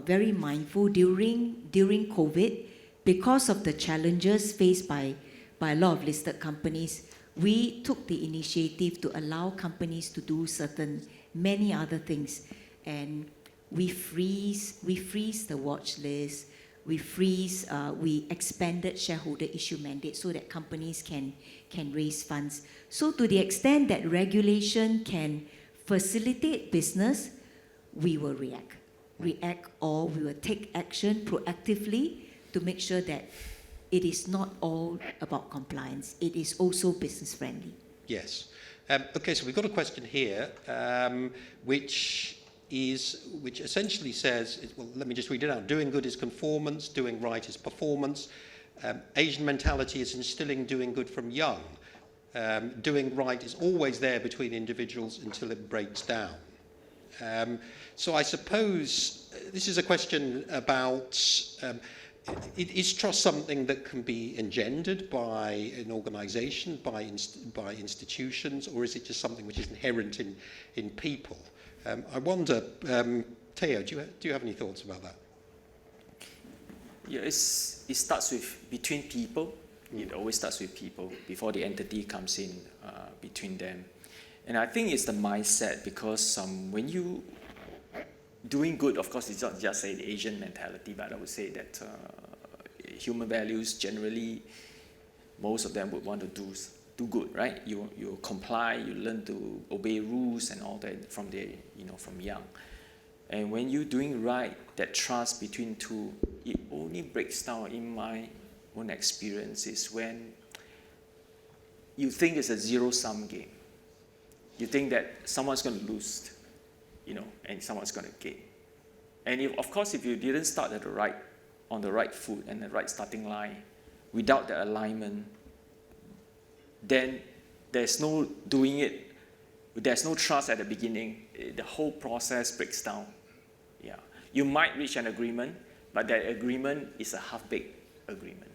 very mindful during COVID, because of the challenges faced by a lot of listed companies. We took the initiative to allow companies to do many other things, and we freeze the watch list. We expanded shareholder issue mandate so that companies can raise funds. So to the extent that regulation can facilitate business, we will react, or we will take action proactively to make sure that it is not all about compliance. It is also business friendly. Yes. Okay, so we've got a question here, which essentially says, well, let me just read it out. Doing good is conformance, doing right is performance. Asian mentality is instilling doing good from young. Doing right is always there between individuals until it breaks down. So I suppose this is a question about, is trust something that can be engendered by an organisation, by institutions, or is it just something which is inherent in people? I wonder, Theo, do you have any thoughts about that? Yeah, it starts with between people. It always starts with people before the entity comes in between them. And I think it's the mindset, because when you doing good, of course, it's not just say the Asian mentality, but I would say that human values generally, most of them would want to do good, right? You comply, you learn to obey rules and all that from young. And when you're doing right, that trust between two, it only breaks down in my own experience is when you think it's a zero-sum game. You think that someone's going to lose, and someone's going to gain. And of course, if you didn't start on the right foot and the right starting line, without the alignment, then there's no doing it. There's no trust at the beginning. The whole process breaks down. Yeah, you might reach an agreement, but that agreement is a half-baked agreement.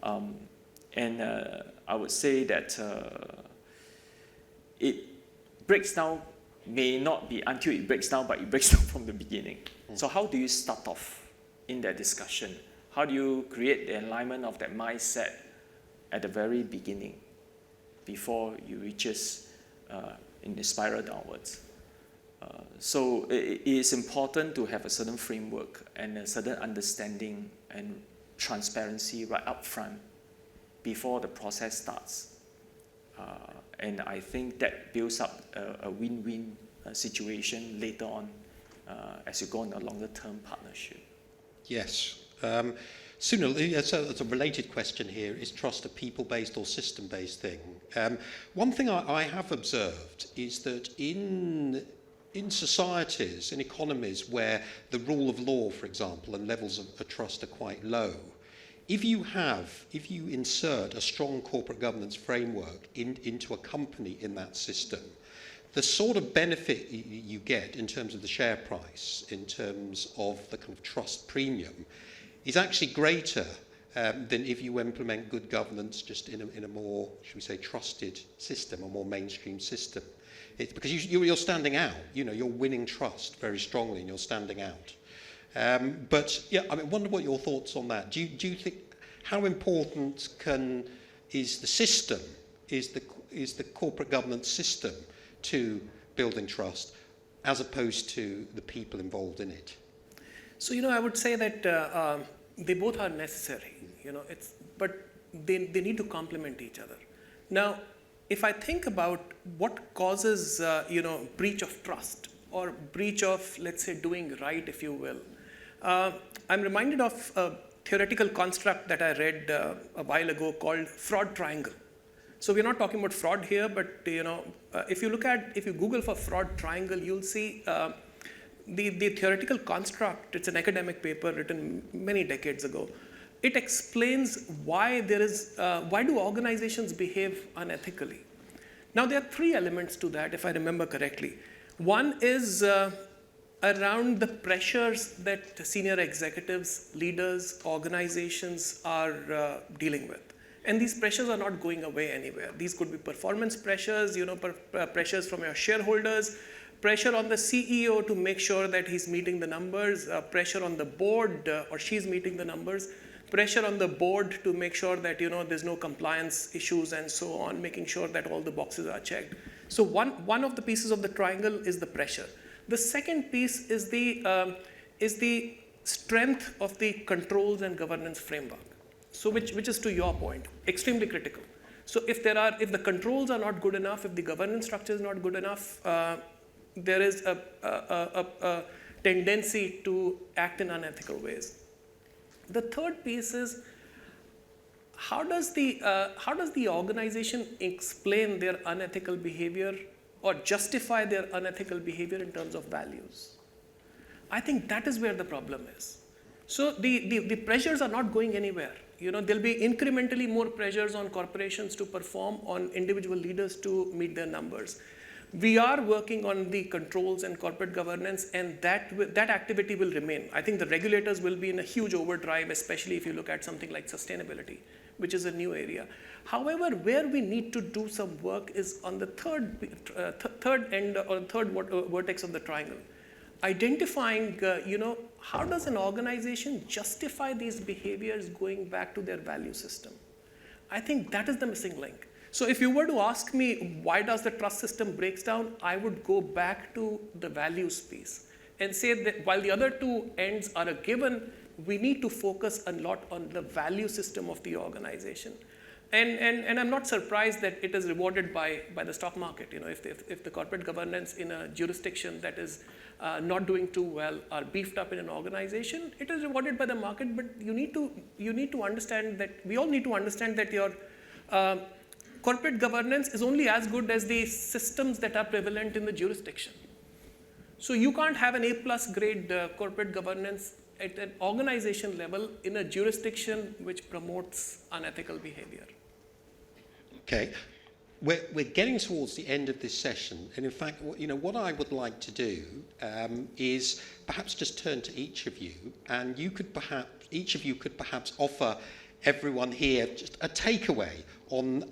And I would say that it breaks down, may not be until it breaks down, but it breaks down from the beginning. So how do you start off in that discussion? How do you create the alignment of that mindset at the very beginning before you reaches in the spiral downwards? So it is important to have a certain framework and a certain understanding and transparency right up front before the process starts. And I think that builds up a win-win situation later on as you go in a longer-term partnership. Yes. It's a related question here. Is trust a people-based or system-based thing? One thing I have observed is that in societies, in economies where the rule of law, for example, and levels of trust are quite low, if you insert a strong corporate governance framework into a company in that system, the sort of benefit you get in terms of the share price, in terms of the kind of trust premium, is actually greater than if you implement good governance just in a more, should we say, trusted system, a more mainstream system. It's because you're standing out. You're winning trust very strongly, and you're standing out. But yeah, I wonder what your thoughts on that. Do you think how important is the system, is the corporate governance system to building trust, as opposed to the people involved in it? So I would say that they both are necessary. But they need to complement each other. Now, if I think about what causes breach of trust or breach of, let's say, doing right, if you will. I'm reminded of a theoretical construct that I read a while ago called fraud triangle. So we're not talking about fraud here, but if you Google for fraud triangle, you'll see the theoretical construct. It's an academic paper written many decades ago. It explains why do organizations behave unethically. Now there are three elements to that, if I remember correctly. One is around the pressures that senior executives, leaders, organizations are dealing with. And these pressures are not going away anywhere. These could be performance pressures, pressures from your shareholders, pressure on the CEO to make sure that he's meeting the numbers, pressure on the board or she's meeting the numbers, pressure on the board to make sure that there's no compliance issues and so on, making sure that all the boxes are checked. So one of the pieces of the triangle is the pressure. The second piece is the strength of the controls and governance framework. So which is, to your point, extremely critical. So if the controls are not good enough, if the governance structure is not good enough, there is a tendency to act in unethical ways. The third piece is how does the organization explain their unethical behavior or justify their unethical behavior in terms of values? I think that is where the problem is. So the pressures are not going anywhere. There'll be incrementally more pressures on corporations to perform, on individual leaders to meet their numbers. We are working on the controls and corporate governance, and that activity will remain. I think the regulators will be in a huge overdrive, especially if you look at something like sustainability, which is a new area. However, where we need to do some work is on the third end or third vertex of the triangle. Identifying, how does an organization justify these behaviors going back to their value system? I think that is the missing link. So if you were to ask me why does the trust system breaks down, I would go back to the values piece and say that while the other two ends are a given, we need to focus a lot on the value system of the organization. And I'm not surprised that it is rewarded by the stock market. If the corporate governance in a jurisdiction that is not doing too well are beefed up in an organization, it is rewarded by the market. But you need to understand that we all need to understand that your corporate governance is only as good as the systems that are prevalent in the jurisdiction. So you can't have an A+ grade corporate governance at an organization level in a jurisdiction which promotes unethical behavior. Okay, we're getting towards the end of this session, and in fact, what I would like to do is perhaps just turn to each of you, and each of you could perhaps offer everyone here just a takeaway on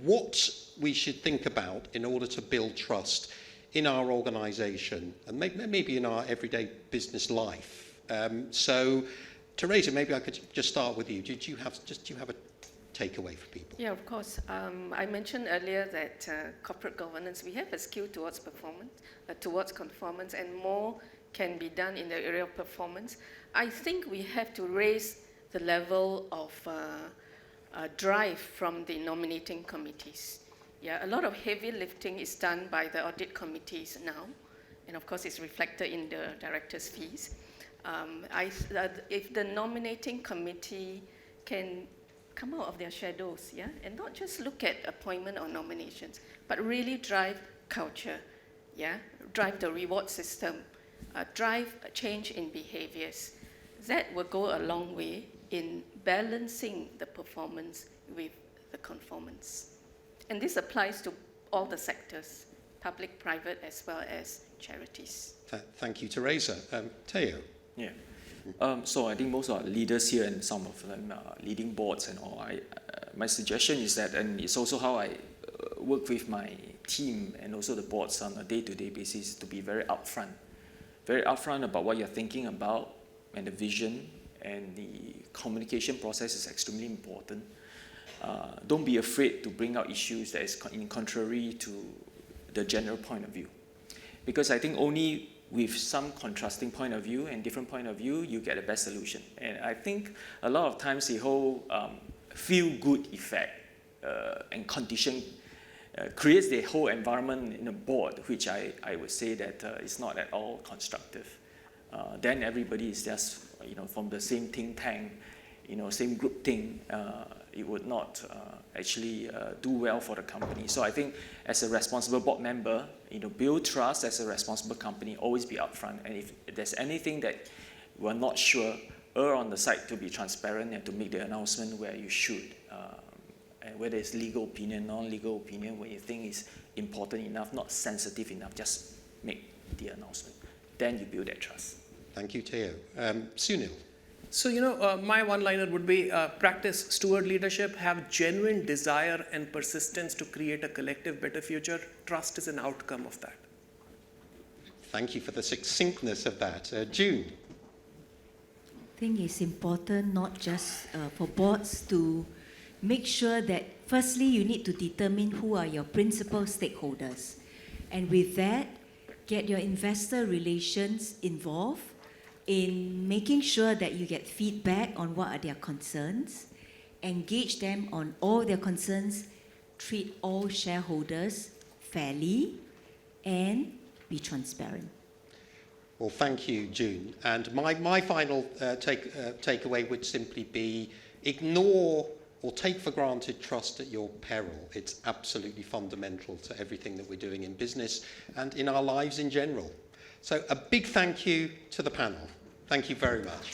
what we should think about in order to build trust in our organisation and maybe in our everyday business life. So, Teresa, maybe I could just start with you. Do you have a takeaway for people? Yeah, of course. I mentioned earlier that corporate governance, we have a skew towards conformance, and more can be done in the area of performance. I think we have to raise the level of drive from the nominating committees. Yeah, a lot of heavy lifting is done by the audit committees now, and of course it's reflected in the directors' fees. If the nominating committee can come out of their shadows, yeah, and not just look at appointment or nominations, but really drive culture, yeah, drive the reward system, drive a change in behaviors, that will go a long way in balancing the performance with the conformance. And this applies to all the sectors, public, private, as well as charities. Thank you, Teresa. Teo? Yeah. So I think most of our leaders here and some of them are leading boards and all. My suggestion is that, and it's also how I work with my team and also the boards on a day-to-day basis, to be very upfront about what you're thinking about, and the vision and the communication process is extremely important. Don't be afraid to bring out issues that is in contrary to the general point of view, because I think only with some contrasting point of view and different point of view, you get the best solution. And I think a lot of times the whole feel-good effect and condition creates the whole environment in a board, which I would say that is not at all constructive. Then everybody is just from the same think tank, same group thing. It would not actually do well for the company. So I think as a responsible board member, build trust as a responsible company, always be upfront. And if there's anything that we're not sure, err on the side to be transparent and to make the announcement where you should. And whether it's legal opinion, non-legal opinion, when you think is important enough, not sensitive enough, just make the announcement. then you build that trust. Thank you, Theo. Sunil. So, my one-liner would be practice steward leadership, have genuine desire and persistence to create a collective better future. Trust is an outcome of that. Thank you for the succinctness of that. June. I think it's important not just for boards to make sure that firstly you need to determine who are your principal stakeholders, and with that get your investor relations involved in making sure that you get feedback on what are their concerns, engage them on all their concerns, treat all shareholders fairly, and be transparent. Well, thank you, June. And my final takeaway would simply be ignore or take for granted trust at your peril. It's absolutely fundamental to everything that we're doing in business and in our lives in general. So a big thank you to the panel. Thank you very much.